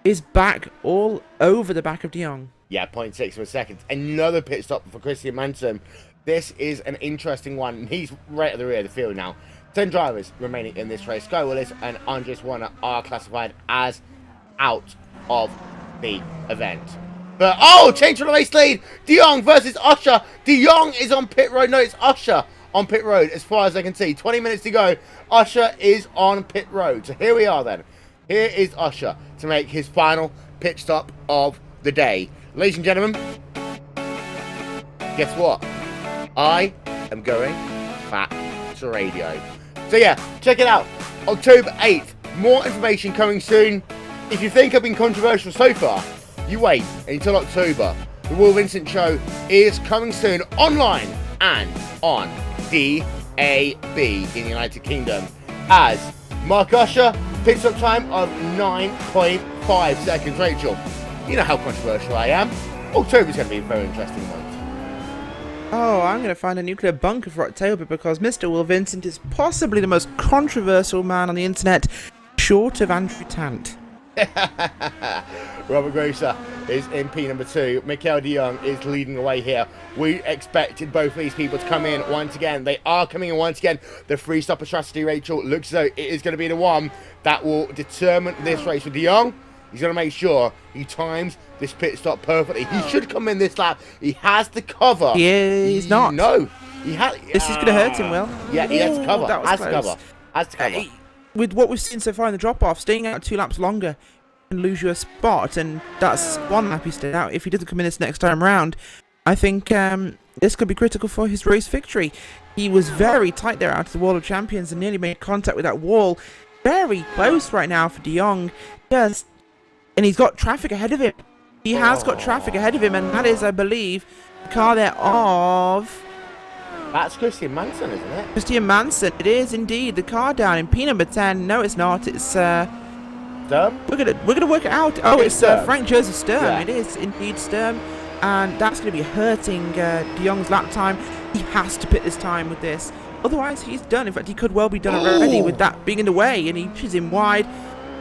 is back all over the back of de Jong. Yeah, 0.6 of a second. Another pit stop for Christian Manson. This is an interesting one. He's right at the rear of the field now. 10 drivers remaining in this race. Sky Willis and Andres Warner are classified as out of the event. But, oh, change for the race lead. De Jong versus Usher. De Jong is on pit road. No, it's Usher on pit road as far as I can see. 20 minutes to go. Usher is on pit road. So here we are then. Here is Usher to make his final pit stop of the day. Ladies and gentlemen, guess what? I am going back to radio. So yeah, check it out. October 8th. More information coming soon. If you think I've been controversial so far, you wait until October. The Will Vincent Show is coming soon online and on DAB in the United Kingdom. As Mark Usher, pit stop time of 9.5 seconds. Rachel, you know how controversial I am. October's going to be a very interesting month. Oh, I'm going to find a nuclear bunker for October, because Mr. Will Vincent is possibly the most controversial man on the internet, short of Andrew Tant. Robert Grosser is in P number 2. Mikel de Jong is leading the way here. We expected both these people to come in once again. They are coming in once again. The three-stopper strategy, Rachel, looks as though it is going to be the one that will determine this race. For de Jong, he's going to make sure he times this pit stop perfectly. He should come in this lap. He has the cover. He's not. No. He has. This is going to hurt him, Will. Yeah, he has to cover. That was Has to close. cover. Has to cover. With what we've seen so far in the drop-off, staying out 2 laps longer can lose you a spot, and that's 1 lap he stayed out. If he doesn't come in this next time round, I think this could be critical for his race victory. He was very tight there out of the wall of champions and nearly made contact with that wall. Very close right now for de Jong. And he's got traffic ahead of him. He has got traffic ahead of him, and that is, I believe, the car there of... That's Christian Manson, isn't it? Christian Manson. It is indeed. The car down in P number 10. No, it's not. It's Sturm? We're gonna work it out. Oh, it's Sturm. Frank Joseph Sturm. Yeah. It is indeed Sturm, and that's going to be hurting de Jong's lap time. He has to pit this time with this, otherwise he's done. In fact, he could well be done already with that being in the way, and he pushes him wide.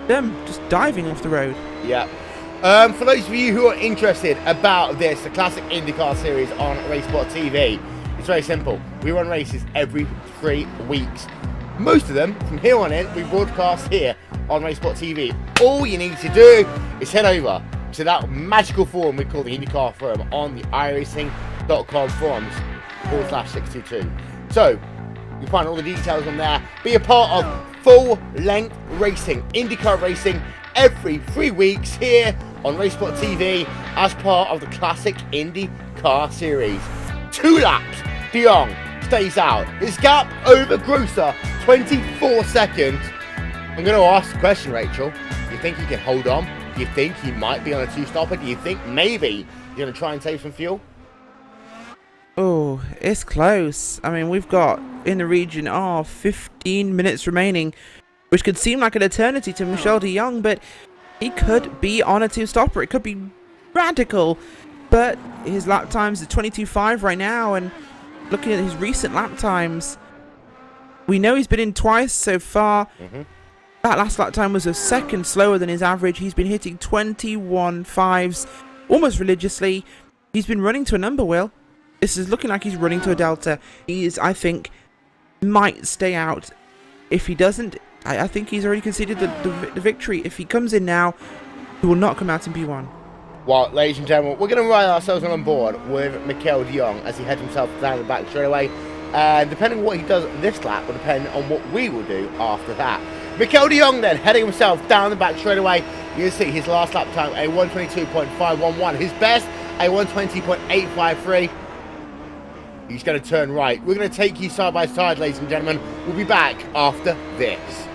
Sturm just diving off the road. Yeah. For those of you who are interested about this, the classic IndyCar series on RaceSpotTV, it's very simple. We run races every 3 weeks. Most of them, from here on in, we broadcast here on RaceSpotTV. All you need to do is head over to that magical forum we call the IndyCar Forum on the iRacing.com forums /622. So, you find all the details on there. Be a part of full-length racing, IndyCar racing, every 3 weeks here on RaceSpotTV as part of the classic IndyCar series. 2 laps, de Jong stays out. His gap over Grosser, 24 seconds. I'm going to ask the question, Rachel. Do you think he can hold on? Do you think he might be on a 2-stopper? Do you think maybe you're going to try and save some fuel? Oh, it's close. I mean, we've got in the region of 15 minutes remaining, which could seem like an eternity to Michel de Jong, but he could be on a 2-stopper. It could be radical, but his lap times are 22.5 right now, and looking at his recent lap times, we know he's been in twice so far. That last lap time was a second slower than his average. He's been hitting 21.5s almost religiously. He's been running to a number, Will. This is looking like he's running to a delta. He is, I think, might stay out. If he doesn't, I think he's already conceded the victory. If he comes in now, he will not come out in P1. Well, ladies and gentlemen, we're going to ride ourselves on board with Mikel de Jong as he heads himself down the back straight away. Depending on what he does this lap will depend on what we will do after that. Mikel de Jong then heading himself down the back straight away. You can see his last lap time, a 122.511. His best, a 120.853. He's going to turn right. We're going to take you side by side, ladies and gentlemen. We'll be back after this.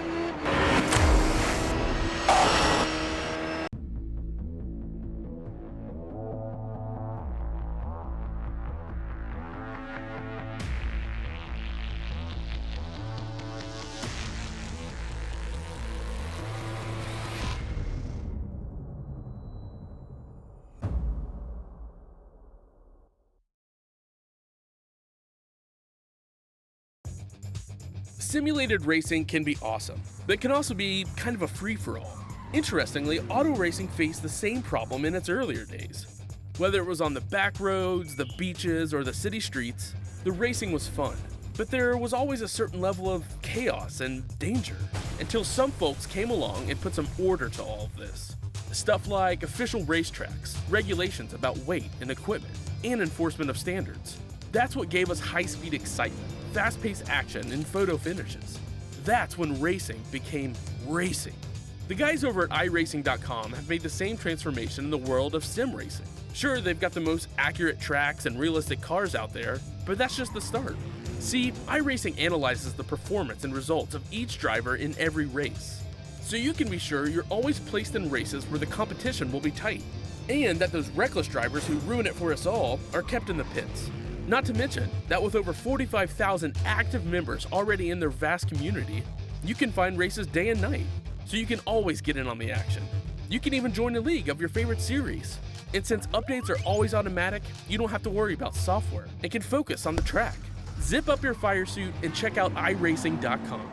Simulated racing can be awesome, but it can also be kind of a free-for-all. Interestingly, auto racing faced the same problem in its earlier days. Whether it was on the back roads, the beaches, or the city streets, the racing was fun. But there was always a certain level of chaos and danger, until some folks came along and put some order to all of this. Stuff like official racetracks, regulations about weight and equipment, and enforcement of standards. That's what gave us high-speed excitement, fast-paced action, and photo finishes. That's when racing became racing. The guys over at iRacing.com have made the same transformation in the world of sim racing. Sure, they've got the most accurate tracks and realistic cars out there, but that's just the start. See, iRacing analyzes the performance and results of each driver in every race, so you can be sure you're always placed in races where the competition will be tight, and that those reckless drivers who ruin it for us all are kept in the pits. Not to mention that with over 45,000 active members already in their vast community, you can find races day and night, so you can always get in on the action. You can even join a league of your favorite series. And since updates are always automatic, you don't have to worry about software and can focus on the track. Zip up your fire suit and check out iRacing.com.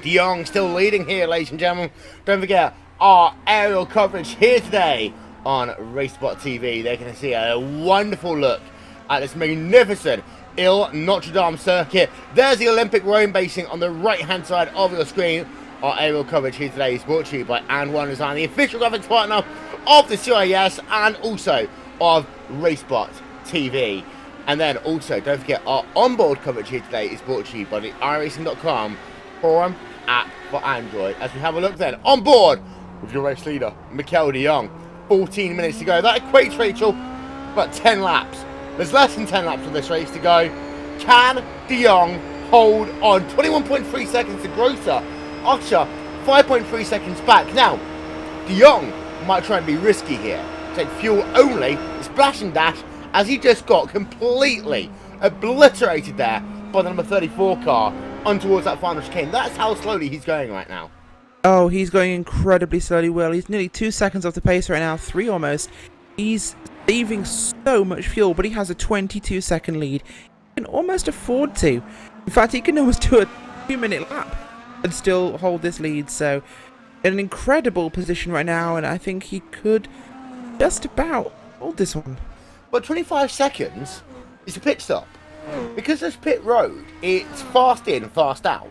De Jong still leading here, ladies and gentlemen. Don't forget our aerial coverage here today on RaceSpotTV. They're going to see a wonderful look at this magnificent Notre Dame circuit. There's the Olympic Rome basing on the right-hand side of your screen. Our aerial coverage here today is brought to you by And1 Design, the official graphics partner of the CIS and also of RaceSpotTV. And then also, don't forget, our onboard coverage here today is brought to you by the iRacing.com forum app for Android. As we have a look then, on board with your race leader, Mikel de Jong. 14 minutes to go. That equates, Rachel, about 10 laps. There's less than 10 laps of this race to go. Can de Jong hold on? 21.3 seconds to Grosser. Usher, 5.3 seconds back. Now, de Jong might try and be risky here. Take fuel only, splash and dash, as he just got completely obliterated there by the number 34 car on towards that final chicane. That's how slowly he's going right now. Oh, he's going incredibly slowly, Will. He's nearly 2 seconds off the pace right now, 3 almost. He's saving so much fuel, but he has a 22-second lead. He can almost afford to. In fact, he can almost do a 2-minute lap and still hold this lead. So, in an incredible position right now, and I think he could just about hold this one. But 25 seconds is a pit stop. Because this pit road, it's fast in, fast out.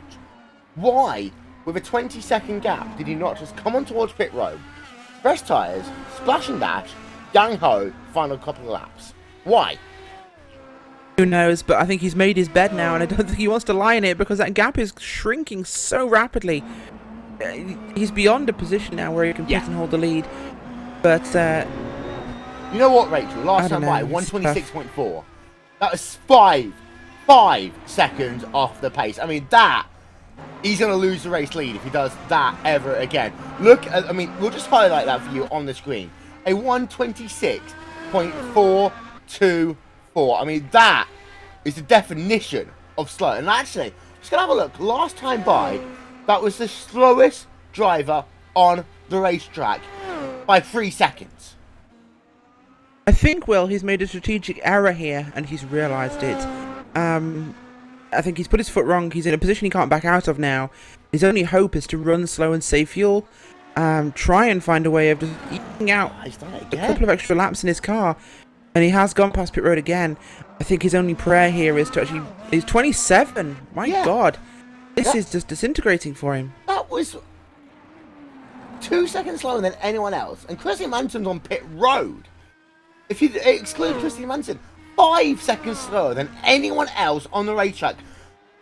Why, with a 20-second gap, did he not just come on towards pit road, fresh tyres, splash and dash, gang ho, final couple of laps? Why? Who knows, but I think he's made his bed now, and I don't think he wants to lie in it because that gap is shrinking so rapidly. He's beyond a position now where he can pit and hold the lead. But, you know what, Rachel? Last time by, 126.4. That was 5 seconds off the pace. I mean, that, he's going to lose the race lead if he does that ever again. Look at, I mean, we'll just highlight that for you on the screen. A 126.424. I mean, that is the definition of slow. And actually, just going to have a look. Last time by, that was the slowest driver on the racetrack by 3 seconds. I think, Will, he's made a strategic error here, and he's realised it. I think he's put his foot wrong. He's in a position he can't back out of now. His only hope is to run slow and save fuel, try and find a way of just eking out He's done it a again. couple of extra laps in his car. And he has gone past pit road again. I think his only prayer here is to actually... He's 27! My Yeah. God! This That- is just disintegrating for him. That was 2 seconds slower than anyone else. And Christian Manson's on pit road. If you exclude Christian Manson, 5 seconds slower than anyone else on the racetrack.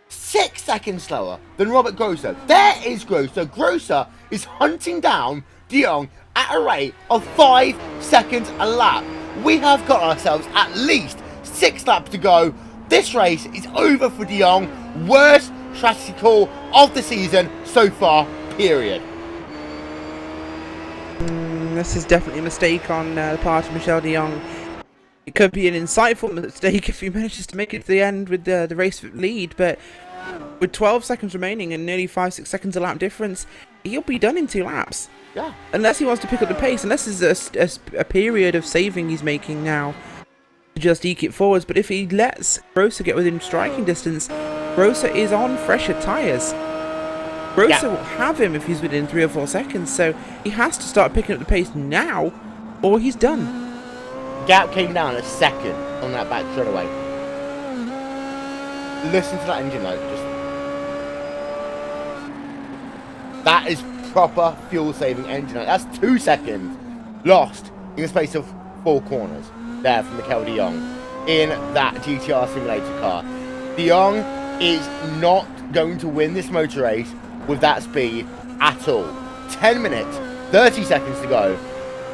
6 seconds slower than Robert Grosser. There is Grosser. Grosser is hunting down De Jong at a rate of 5 seconds a lap. We have got ourselves at least 6 laps to go. This race is over for De Jong. Worst strategy call of the season so far, period. This is definitely a mistake on the part of Michel de Jong. It could be an insightful mistake if he manages to make it to the end with the race lead, but with 12 seconds remaining and nearly 5-6 seconds a lap difference, he'll be done in 2 laps. Yeah. Unless he wants to pick up the pace, unless there's a period of saving he's making now to just eke it forwards. But if he lets Grosser get within striking distance, Grosser is on fresher tyres. Grosser will have him if he's within 3 or 4 seconds, so he has to start picking up the pace now, or he's done. Gap came down a second on that back straightaway. Listen to that engine note. That is proper fuel-saving engine note. That's 2 seconds lost in the space of 4 corners there from Mikel de Jong in that GTR simulator car. De Jong is not going to win this motor race with that speed at all. 10 minutes, 30 seconds to go.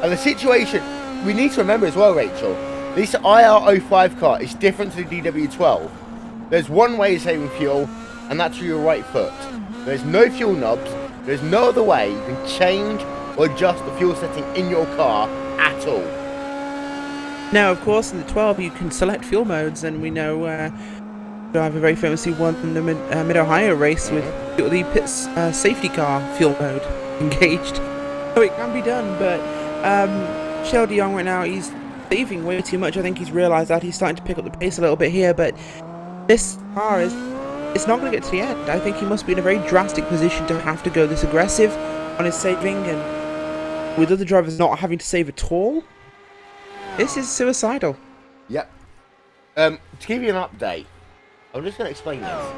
And the situation, we need to remember as well, Rachel, this IR05 car is different to the DW12. There's one way of saving fuel, and that's through your right foot. There's no fuel knobs. There's no other way you can change or adjust the fuel setting in your car at all. Now, of course, in the 12 you can select fuel modes, and we know driver very famously won the Mid-Ohio race with the pit's safety car fuel mode engaged. So it can be done, but Michel de Jong right now, he's saving way too much. I think he's realised that. He's starting to pick up the pace a little bit here, but this car it's not going to get to the end. I think he must be in a very drastic position to have to go this aggressive on his saving, and with other drivers not having to save at all, this is suicidal. Yep. To give you an update, I'm just going to explain this.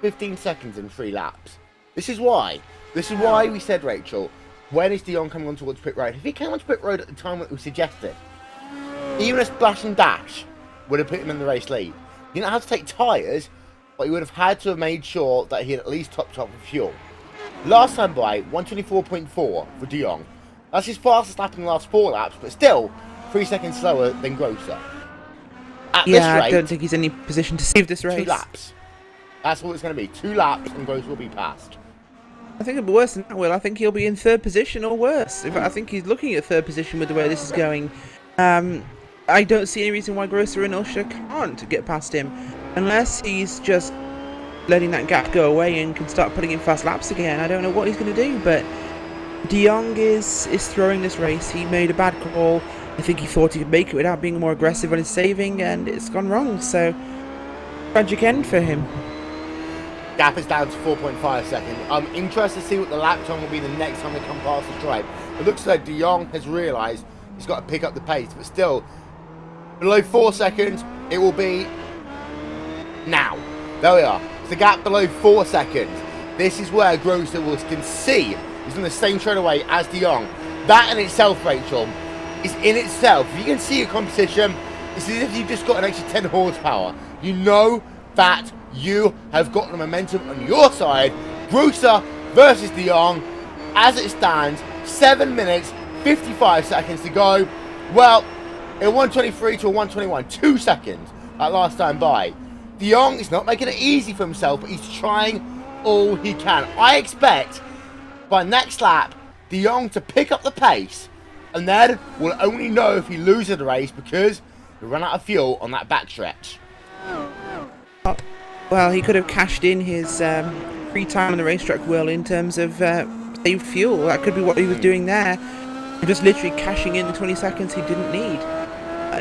15 seconds in 3 laps. This is why we said, Rachel, when is De Jong coming on towards pit road? If he came onto pit road at the time that we suggested, even a splash and dash would have put him in the race lead. He didn't have to take tyres, but he would have had to have made sure that he had at least topped up with fuel. Last time by, 124.4 for De Jong. That's his fastest lap in the last 4 laps, but still 3 seconds slower than Grosser. At this rate, I don't think he's in any position to save this race. 2 laps. That's what it's going to be. 2 laps and Grosser will be passed. I think it'll be worse than that, Will. I think he'll be in 3rd position or worse. In fact, I think he's looking at 3rd position with the way this is going. I don't see any reason why Grosser and Usher can't get past him, unless he's just letting that gap go away and can start putting in fast laps again. I don't know what he's going to do, but De Jong is throwing this race. He made a bad call. I think he thought he could make it without being more aggressive on his saving, and it's gone wrong, so tragic end for him. Gap is down to 4.5 seconds. I'm interested to see what the lap time will be the next time they come past the stripe. It looks like De Jong has realised he's got to pick up the pace, but still, below 4 seconds, it will be now. There we are. It's the gap below 4 seconds. This is where Grosser can see he's on the same straightaway as De Jong. That in itself, Rachel, is in itself. If you can see a competition, it's as if you've just got an extra 10 horsepower. You know that you have got the momentum on your side. Grosser versus De Jong. As it stands, 7 minutes, 55 seconds to go. Well, a 123 to a 121, 2 seconds at last time by. De Jong is not making it easy for himself, but he's trying all he can. I expect by next lap, De Jong to pick up the pace, and then we'll only know if he loses the race because he ran out of fuel on that backstretch. Well, he could have cashed in his free time on the racetrack, Will, in terms of saved fuel. That could be what he was doing there. Just literally cashing in the 20 seconds he didn't need.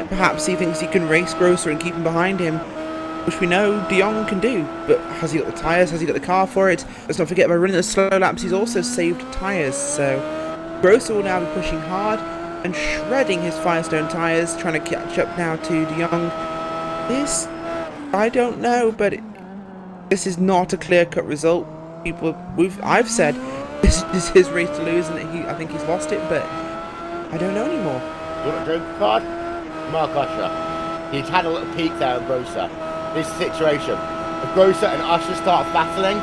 Perhaps he thinks he can race Grosser and keep him behind him. which we know De Jong can do. But has he got the tyres? Has he got the car for it? Let's not forget, by running the slow laps, he's also saved tyres. So Grosser will now be pushing hard and shredding his Firestone tyres, trying to catch up now to De Jong. This, I don't know, but this is not a clear-cut result. I've said this is his race to lose, and that I think he's lost it, but I don't know anymore. You want a drink card? Mark Usher. He's had a little peek there at Grosser. This situation, if Grosser and Usher start battling,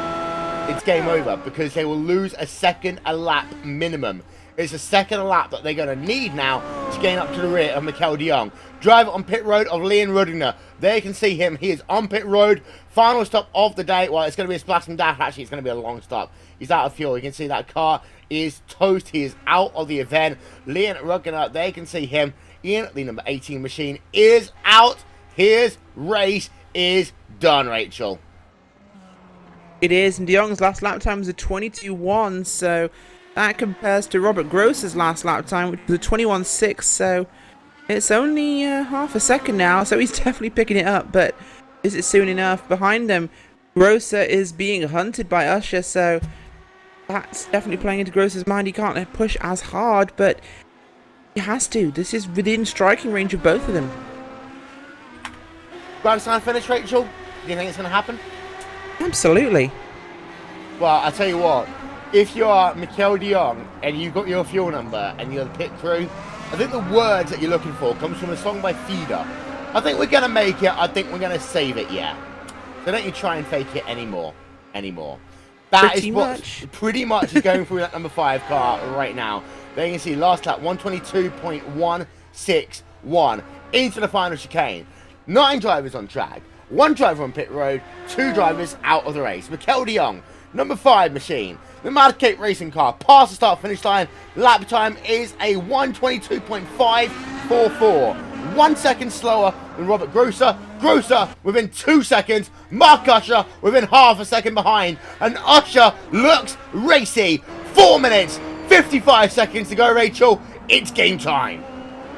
it's game over, because they will lose a second a lap minimum. It's a second a lap that they're going to need now to gain up to the rear of Mikel de Jong. Driver on pit road of Leon Ruddinger. There you can see him. He is on pit road. Final stop of the day. Well, it's going to be a splash and dash. Actually, it's going to be a long stop. He's out of fuel. You can see that car is toast. He is out of the event. Leon Ruddinger, there you can see him in the number 18 machine, is out. His race is done, Rachel. It is, and De Jong's last lap time was a 22.1, so that compares to Robert Grosser's last lap time, which was a 21.6, so it's only half a second now, so he's definitely picking it up, but is it soon enough? Behind him, Grosser is being hunted by Usher, so that's definitely playing into Grosser's mind. He can't push as hard, but he has to. This is within striking range of both of them. Grandstand finish, Rachel? Do you think it's going to happen? Absolutely. Well, I tell you what, if you are Mikel de Jong and you've got your fuel number and you're the pit crew, I think the words that you're looking for comes from a song by Feeder. I think we're going to make it. I think we're going to save it, yeah. So don't you try and fake it anymore. That is what pretty much is going through that number 5 car right now. There you can see last lap 122.161 into the final chicane. 9 drivers on track, 1 driver on pit road, 2 drivers out of the race. Mikel de Jong, number 5 machine, the Madcape racing car, past the start finish line. Lap time is a 122.544, 1 second slower than Robert Grosser. Grosser within 2 seconds, Mark Usher within half a second behind, and Usher looks racy. 4 minutes, 55 seconds to go, Rachel. It's game time.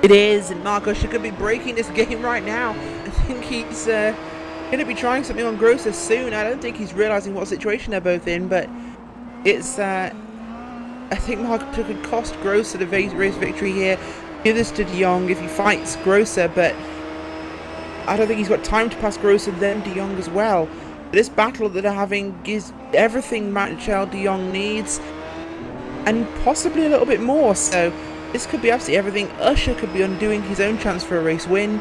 It is, and Mark Usher could be breaking this game right now. I think he's going to be trying something on Grosser soon. I don't think he's realizing what situation they're both in, but it's, I think Mark Usher could cost Grosser the race victory here. Give this to de Jong if he fights Grosser, but I don't think he's got time to pass Grosser, then de Jong as well. This battle that they're having is everything Mikel de Jong needs, and possibly a little bit more, so this could be absolutely everything. Usher could be undoing his own chance for a race win.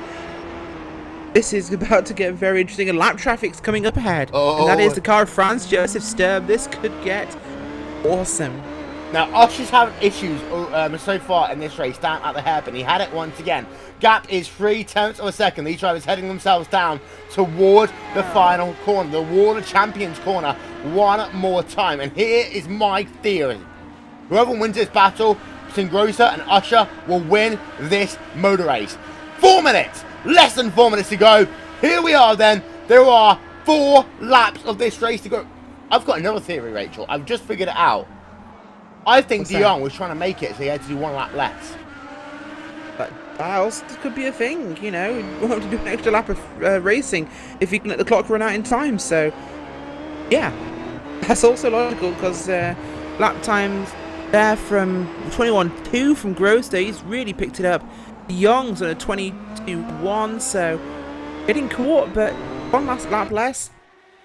This is about to get very interesting, and lap traffic's coming up ahead. And that is the car of Franz Josef Sturb. This could get awesome. Now, Usher's having issues so far in this race down at the hairpin. He had it once again. Gap is 0.3 of a second. These drivers heading themselves down toward the final corner, the Wall of Champions corner, one more time. And here is my theory. Whoever wins this battle between Grosser and Usher will win this motor race. 4 minutes! Less than 4 minutes to go. Here we are then. There are 4 laps of this race to go. I've got another theory, Rachel. I've just figured it out. I think de Jong was trying to make it so he had to do 1 lap less. But that also could be a thing, you know. We want to do an extra lap of racing if he can let the clock run out in time. So, yeah. That's also logical because lap times there from 21.2 from Grosser. He's really picked it up. De Jong's on a 22.1, so getting caught, but 1 last lap less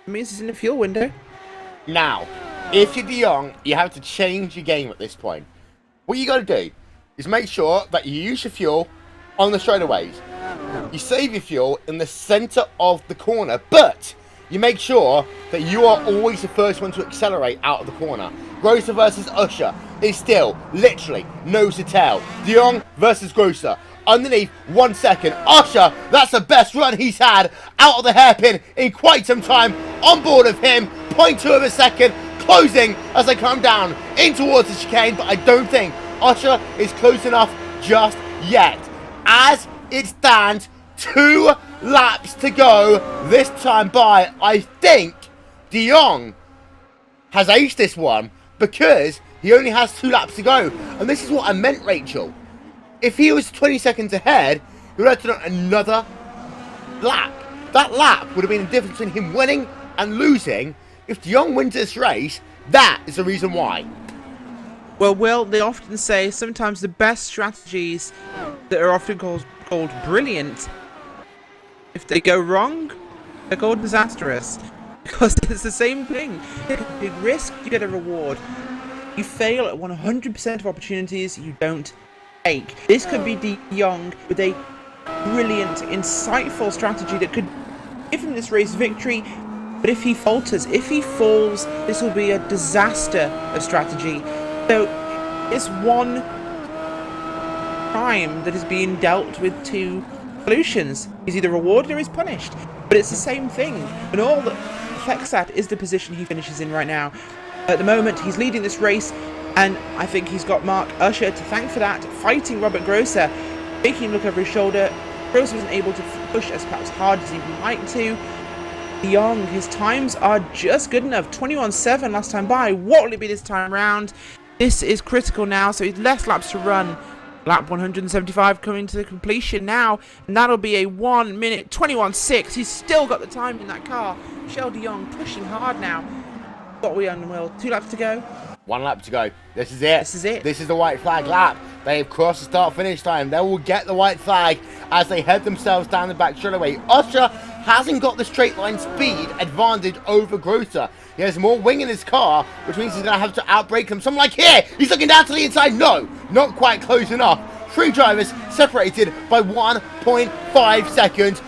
means he's in the fuel window. Now, if you're de Jong, you have to change your game at this point. What you got to do is make sure that you use your fuel on the straightaways. You save your fuel in the center of the corner, but you make sure that you are always the first one to accelerate out of the corner. Grosser versus Usher is still literally nose to tail. De Jong versus Grosser. Underneath 1 second. Usher, that's the best run he's had out of the hairpin in quite some time. On board of him, 0.2 of a second, closing as they come down in towards the chicane, but I don't think Usher is close enough just yet. As it stands, 2 laps to go this time by. I think de Jong has aced this one because he only has 2 laps to go. And this is what I meant, Rachel. If he was 20 seconds ahead, he would have to do another lap. That lap would have been the difference between him winning and losing. If De Jong wins this race, that is the reason why. Well, Will, they often say sometimes the best strategies that are often called brilliant, if they go wrong, they're called disastrous. Because it's the same thing. You take a big risk, you get a reward. You fail at 100% of opportunities you don't take. This could be De Jong with a brilliant, insightful strategy that could give him this race victory. But if he falters, if he falls, this will be a disaster of strategy. So it's one crime that is being dealt with two solutions. He's either rewarded or he's punished. But it's the same thing. And all that affects that is the position he finishes in right now. At the moment, he's leading this race, and I think he's got Mark Usher to thank for that, fighting Robert Grosser, making him look over his shoulder. Grosser wasn't able to push as perhaps hard as he'd like to. De Jong, his times are just good enough. 21.7 last time by. What will it be this time round? This is critical now, so he's less laps to run. Lap 175 coming to the completion now, and that'll be a 1 minute 21.6. He's still got the time in that car. Michel De Jong pushing hard now. What are we on, Will? 2 laps to go? 1 lap to go. This is it. This is it. This is the white flag lap. They've crossed the start-finish line. They will get the white flag as they head themselves down the back straightaway. Usher hasn't got the straight line speed advantage over Grosser. He has more wing in his car, which means he's going to have to outbrake him. Someone like here, he's looking down to the inside. No, not quite close enough. 3 drivers separated by 1.5 seconds.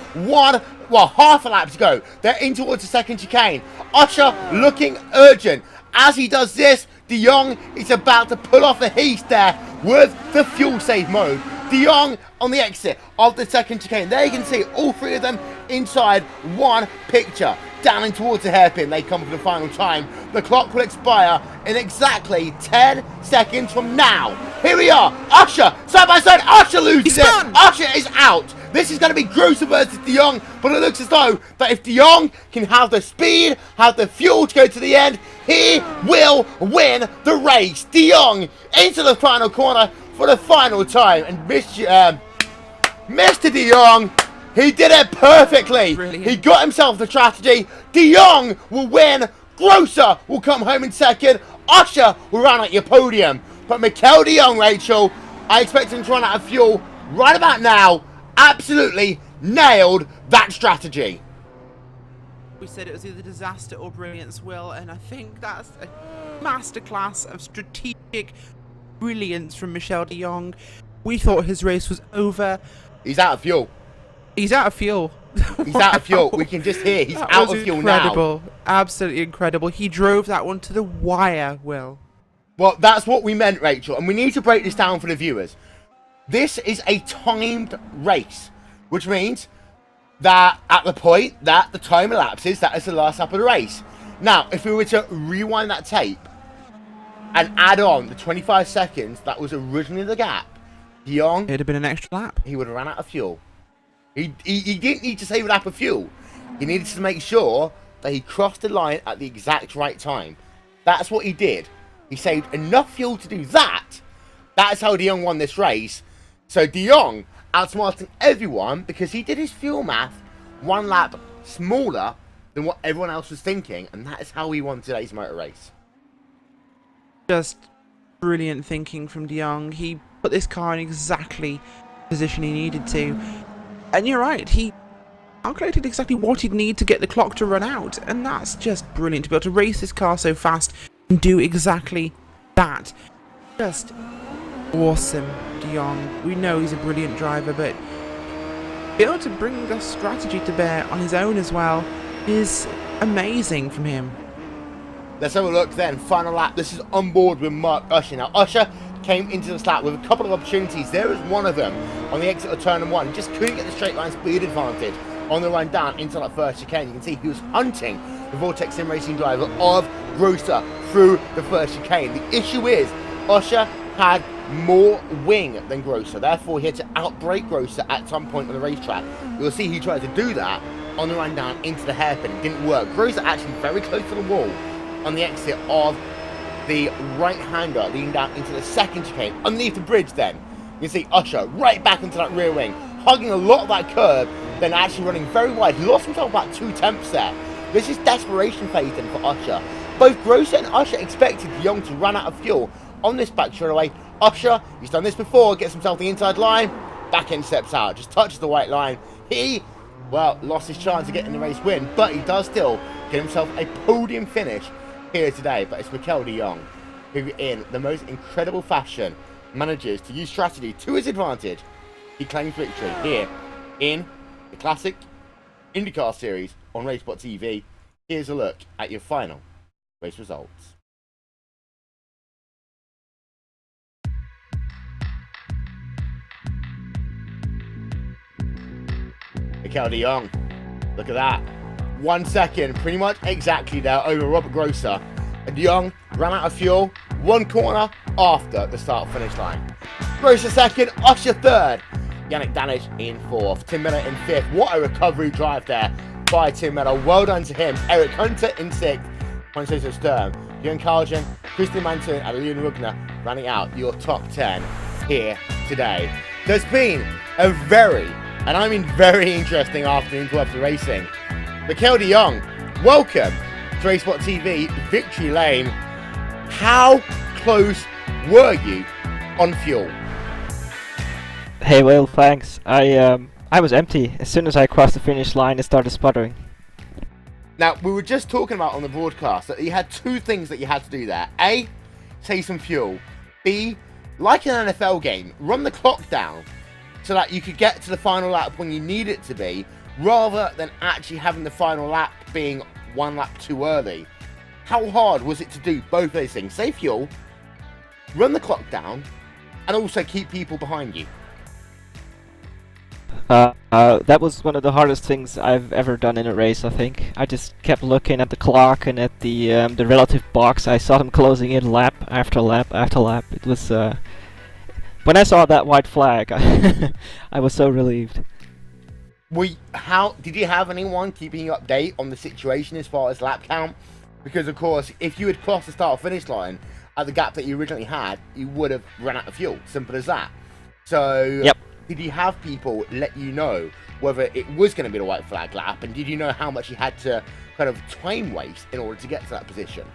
Half a lap to go. They're in towards the second chicane. Usher looking urgent. As he does this, De Jong is about to pull off a heist there with the fuel save mode. De Jong on the exit of the second chicane. There you can see all 3 of them inside one picture. Down in towards the hairpin, they come for the final time. The clock will expire in exactly 10 seconds from now. Here we are. Usher, side by side. Usher loses it. Usher is out. This is going to be Grosser versus De Jong, but it looks as though that if De Jong can have the speed, have the fuel to go to the end, he will win the race. De Jong into the final corner for the final time, and Mr. De Jong, he did it perfectly. Brilliant. He got himself the strategy. De Jong will win. Grosser will come home in second. Usher will run at your podium. But Mikel De Jong, Rachel, I expect him to run out of fuel right about now. Absolutely nailed that strategy. We said it was either disaster or brilliance, Will, and I think that's a masterclass of strategic brilliance from Michel De Jong. We thought his race was over. He's out of fuel. He's out of fuel. He's out of fuel. We can just hear he's That out was of fuel incredible. now. Absolutely incredible. He drove that one to the wire, Will. Well, that's what we meant, Rachel, and we need to break this down for the viewers. This is a timed race, which means that at the point that the time elapses, that is the last lap of the race. Now, if we were to rewind that tape and add on the 25 seconds that was originally the gap, De Jong, It'd have been an extra lap. he would have ran out of fuel. He didn't need to save a lap of fuel. He needed to make sure that he crossed the line at the exact right time. That's what he did. He saved enough fuel to do that. That's how De Jong won this race. So De Jong outsmarting everyone because he did his fuel math 1 lap smaller than what everyone else was thinking, and that is how he won today's motor race. Just brilliant thinking from De Jong. He put this car in exactly the position he needed to. And you're right, he calculated exactly what he'd need to get the clock to run out, and that's just brilliant to be able to race this car so fast and do exactly that. Just awesome, De Jong. We know he's a brilliant driver, but be able to bring the strategy to bear on his own as well is amazing from him. Let's have a look then. Final lap. This is on board with Mark Usher. Now, Usher came into this lap with a couple of opportunities. There was one of them on the exit of turn 1. Just couldn't get the straight line speed advantage on the run down into that first chicane. You can see he was hunting the Vortex Sim Racing driver of Grosser through the first chicane. The issue is Usher had more wing than Grosser. Therefore, he had to outbrake Grosser at some point on the racetrack. You'll see he tried to do that on the run down into the hairpin. It didn't work. Grosser actually very close to the wall on the exit of the right-hander leading down into the second chicane underneath the bridge then. You can see Usher right back into that rear wing, hugging a lot of that curb then actually running very wide. He lost himself about 2 tenths there. This is desperation phase then for Usher. Both Grosser and Usher expected De Jong to run out of fuel on this back straightaway. Usher, he's done this before, gets himself the inside line, back end steps out, just touches the white line. He, well, lost his chance of getting the race win, but he does still get himself a podium finish here today. But it's Mikel De Jong who, in the most incredible fashion, manages to use strategy to his advantage. He claims victory here in the classic IndyCar series on RaceSpotTV. Here's a look at your final race results. Mikel De Jong, look at that. 1 second, pretty much exactly there over Robert Grosser. And De Jong ran out of fuel 1 corner after the start-finish line. Grosser second, Usher third. Yannick Danish in 4th, Tim Miller in 5th. What a recovery drive there by Tim Miller. Well done to him. Eric Hunter in 6th. Francisco Sturm, Jürgen Karlsson, Christian Manton and Leon Rugner running out your top 10 here today. There's been a very, and I mean very interesting afternoon to the racing. Mikel De Jong, welcome to RaceSpotTV Victory Lane. How close were you on fuel? Hey Will, thanks. I was empty. As soon as I crossed the finish line, it started sputtering. Now, we were just talking about on the broadcast that you had 2 things that you had to do there. A, save some fuel. B, like an NFL game, run the clock down so that you could get to the final lap when you need it to be, rather than actually having the final lap being 1 lap too early. How hard was it to do both those things? Save fuel, run the clock down, and also keep people behind you? That was one of the hardest things I've ever done in a race, I think. I just kept looking at the clock and at the relative box. I saw them closing in lap after lap after lap. It was, when I saw that white flag, I was so relieved. How did you have anyone keeping you update on the situation as far as lap count? Because of course, if you had crossed the start-finish line at the gap that you originally had, you would have run out of fuel. Simple as that. So, yep. Did you have people let you know whether it was going to be the white flag lap, and did you know how much you had to kind of time waste in order to get to that position?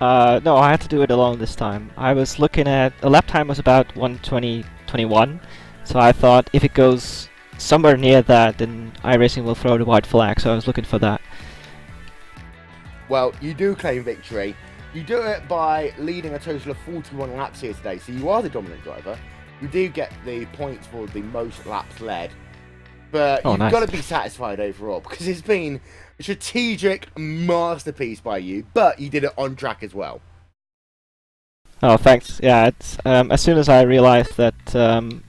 No, I had to do it alone this time. I was looking at the lap time was about 1:20:21, so I thought if it goes somewhere near that, then iRacing will throw the white flag. So I was looking for that. Well, you do claim victory. You do it by leading a total of 41 laps here today, so you are the dominant driver. You do get the points for the most laps led, but you've got to be satisfied overall because it's been a strategic masterpiece by you, but you did it on track as well. Oh, thanks. Yeah, it's as soon as I realized that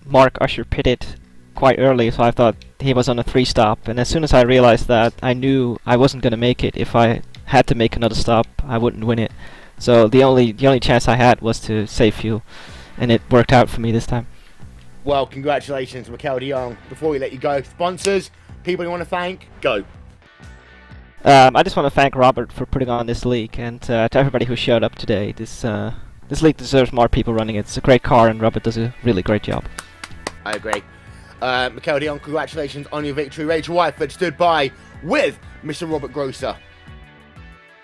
Mark Usher pitted quite early, so I thought he was on a 3-stop, and as soon as I realized that, I knew I wasn't going to make it. If I had to make another stop, I wouldn't win it. So the only chance I had was to save fuel, and it worked out for me this time. Well, congratulations, Mikel De Jong. Before we let you go, sponsors, people you want to thank, go. I just want to thank Robert for putting on this league, and to everybody who showed up today. This league deserves more people running it. It's a great car, and Robert does a really great job. I agree. Mikel De Jong, congratulations on your victory. Rachel Whiteford stood by with Mr. Robert Grosser.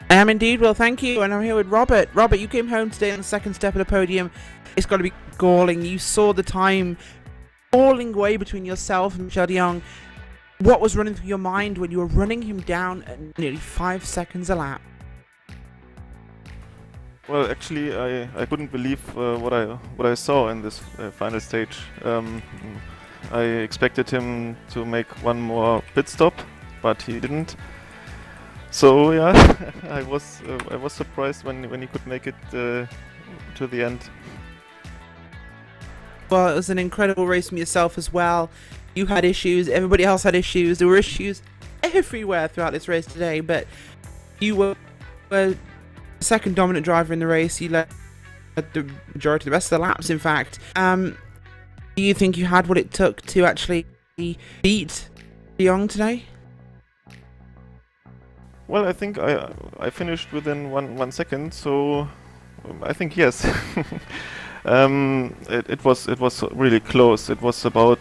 I am indeed, Will, thank you, and I'm here with Robert. Robert, you came home today on the second step of the podium. It's got to be galling. You saw the time falling away between yourself and Mikel De Jong. What was running through your mind when you were running him down at nearly 5 seconds a lap? Well, actually, I couldn't believe what I saw in this final stage. I expected him to make one more pit stop, but he didn't. So yeah, I was surprised when he could make it to the end. Well, it was an incredible race from yourself as well. You had issues, everybody else had issues. There were issues everywhere throughout this race today, but you were the second dominant driver in the race. You led the majority of the rest of the laps, in fact. Do you think you had what it took to actually beat De Jong today? Well, I think I finished within one second, so I think yes. It was really close. It was about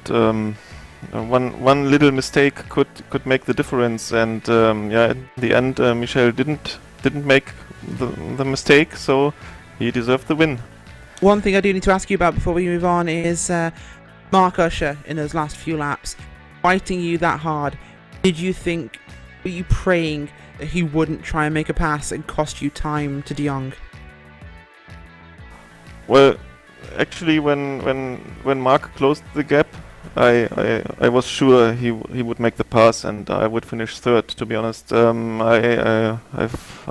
one little mistake could make the difference, and yeah, in the end, Michel didn't make the mistake, so he deserved the win. One thing I do need to ask you about before we move on is Mark Usher in those last few laps, fighting you that hard. Were you praying that he wouldn't try and make a pass and cost you time to De Jong? Well, actually, when Mark closed the gap, I was sure he would make the pass and I would finish third. To be honest, I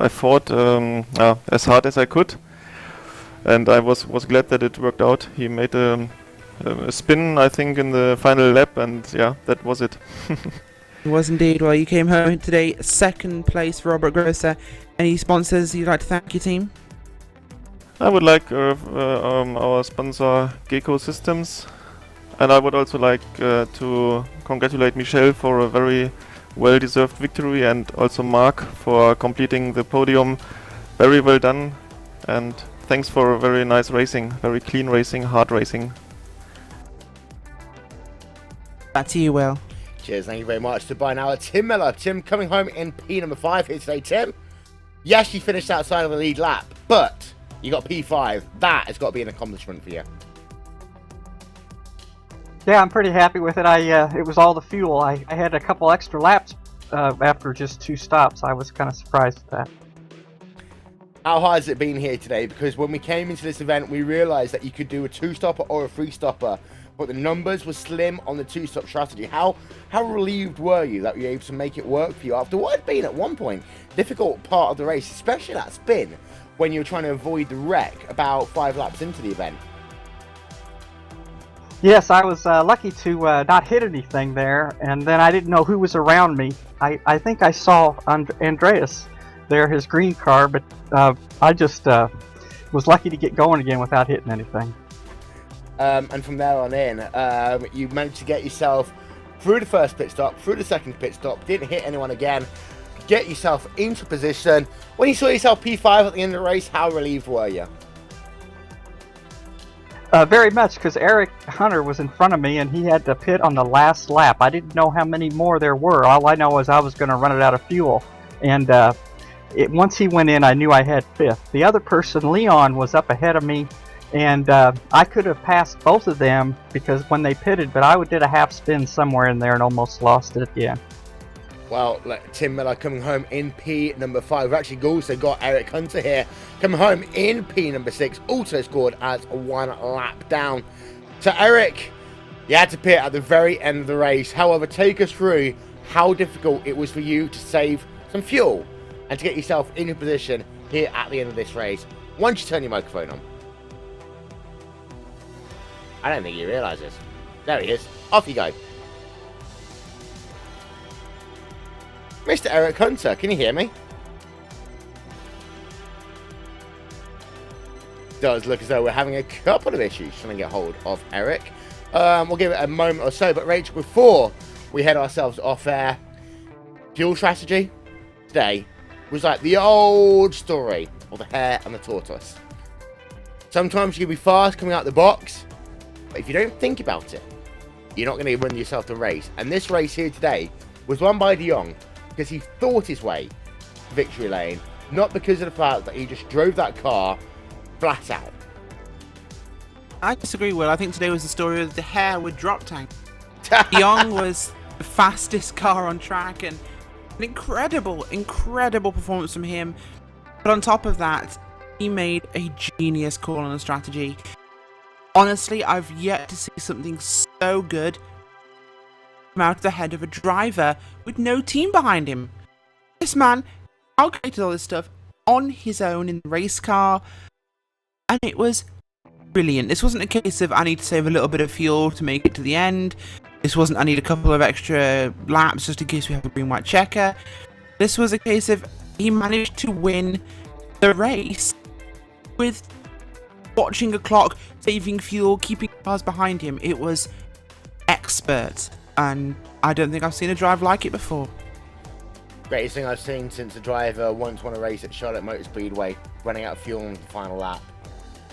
fought as hard as I could, and I was glad that it worked out. He made a spin, I think, in the final lap, and yeah, that was it. It was indeed. Well, you came home today, second place for Robert Grosser. Any sponsors you'd like to thank your team? I would like our sponsor Gecko Systems, and I would also like to congratulate Michel for a very well-deserved victory, and also Mark for completing the podium. Very well done, and thanks for a very nice racing, very clean racing, hard racing. Back to you, Will. Cheers, thank you very much. Goodbye now. Tim Miller. Tim coming home in P number 5 here today. Tim, yes, you finished outside of the lead lap, but you got P5. That has got to be an accomplishment for you. Yeah, I'm pretty happy with it. It was all the fuel. I had a couple extra laps after just 2 stops. I was kind of surprised at that. How hard has it been here today? Because when we came into this event, we realized that you could do a 2-stopper or a 3-stopper, but the numbers were slim on the 2-stop strategy. How relieved were you that you were able to make it work for you after what had been at one point difficult part of the race, especially that spin when you were trying to avoid the wreck about 5 laps into the event? Yes, I was lucky to not hit anything there, and then I didn't know who was around me. I think I saw Andreas there, his green car, but I just was lucky to get going again without hitting anything. And from there on in, you managed to get yourself through the first pit stop, through the second pit stop, didn't hit anyone again, get yourself into position. When you saw yourself P5 at the end of the race, how relieved were you? Very much, because Eric Hunter was in front of me and he had to pit on the last lap. I didn't know how many more there were. All I know is I was going to run it out of fuel. And once he went in, I knew I had 5th. The other person, Leon, was up ahead of me, and I could have passed both of them because when they pitted, but I did a half spin somewhere in there and almost lost it again. Well, Tim Miller coming home in P number 5. We've actually also got Eric Hunter here coming home in P number 6. Also scored as 1 lap down. So Eric, you had to pit at the very end of the race. However, take us through how difficult it was for you to save some fuel and to get yourself in a position here at the end of this race once you turn your microphone on. I don't think he realises. There he is. Off you go. Mr. Eric Hunter, can you hear me? Does look as though we're having a couple of issues trying to get hold of Eric. We'll give it a moment or so, but Rachel, before we head ourselves off air, fuel strategy today was like the old story of the hare and the tortoise. Sometimes you can be fast coming out the box, but if you don't think about it, you're not going to run yourself the race. And this race here today was won by De Jong because he thought his way to victory lane, not because of the fact that he just drove that car flat out. I disagree, Will. I think today was the story of the hare with drop tank. De Jong was the fastest car on track, and an incredible performance from him. But on top of that, he made a genius call on the strategy. Honestly, I've yet to see something so good come out of the head of a driver with no team behind him. This man calculated all this stuff on his own in the race car, and it was brilliant. This wasn't a case of I need to save a little bit of fuel to make it to the end. This wasn't I need a couple of extra laps just in case we have a green-white checker. This was a case of he managed to win the race with watching a clock, saving fuel, keeping cars behind him. It was expert, and I don't think I've seen a drive like it before. Greatest thing I've seen since a driver once won a race at Charlotte Motor Speedway, running out of fuel on the final lap.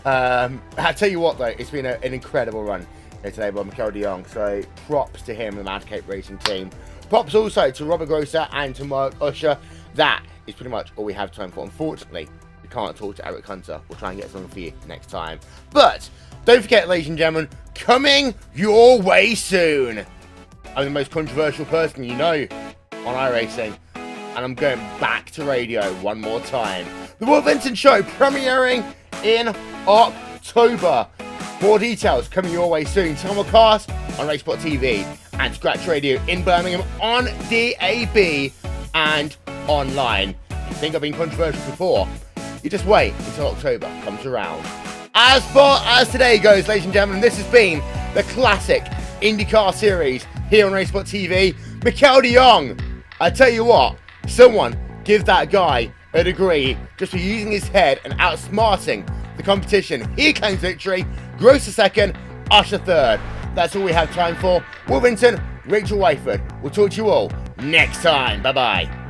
I tell you what though, it's been an incredible run here today by Mikel de Jong. So props to him and the Mad Cape Racing team. Props also to Robert Grosser and to Mark Usher. That is pretty much all we have time for. Unfortunately, we can't talk to Eric Hunter. We'll try and get something for you next time. But don't forget, ladies and gentlemen, coming your way soon. I'm the most controversial person you know on iRacing, and I'm going back to radio one more time. The Will Vincent Show premiering in October. More details coming your way soon. Simulcast on RaceSpotTV and Scratch Radio in Birmingham on DAB and online. If you think I've been controversial before, you just wait until October comes around. As far as today goes, ladies and gentlemen, this has been the classic IndyCar series here on RaceSpotTV. Mikel de Jong, I tell you what, someone give that guy a degree just for using his head and outsmarting the competition. He claims victory, Grosser second, Usher third. That's all we have time for. Will Vincent, Rachel Wayford. We'll talk to you all next time. Bye-bye.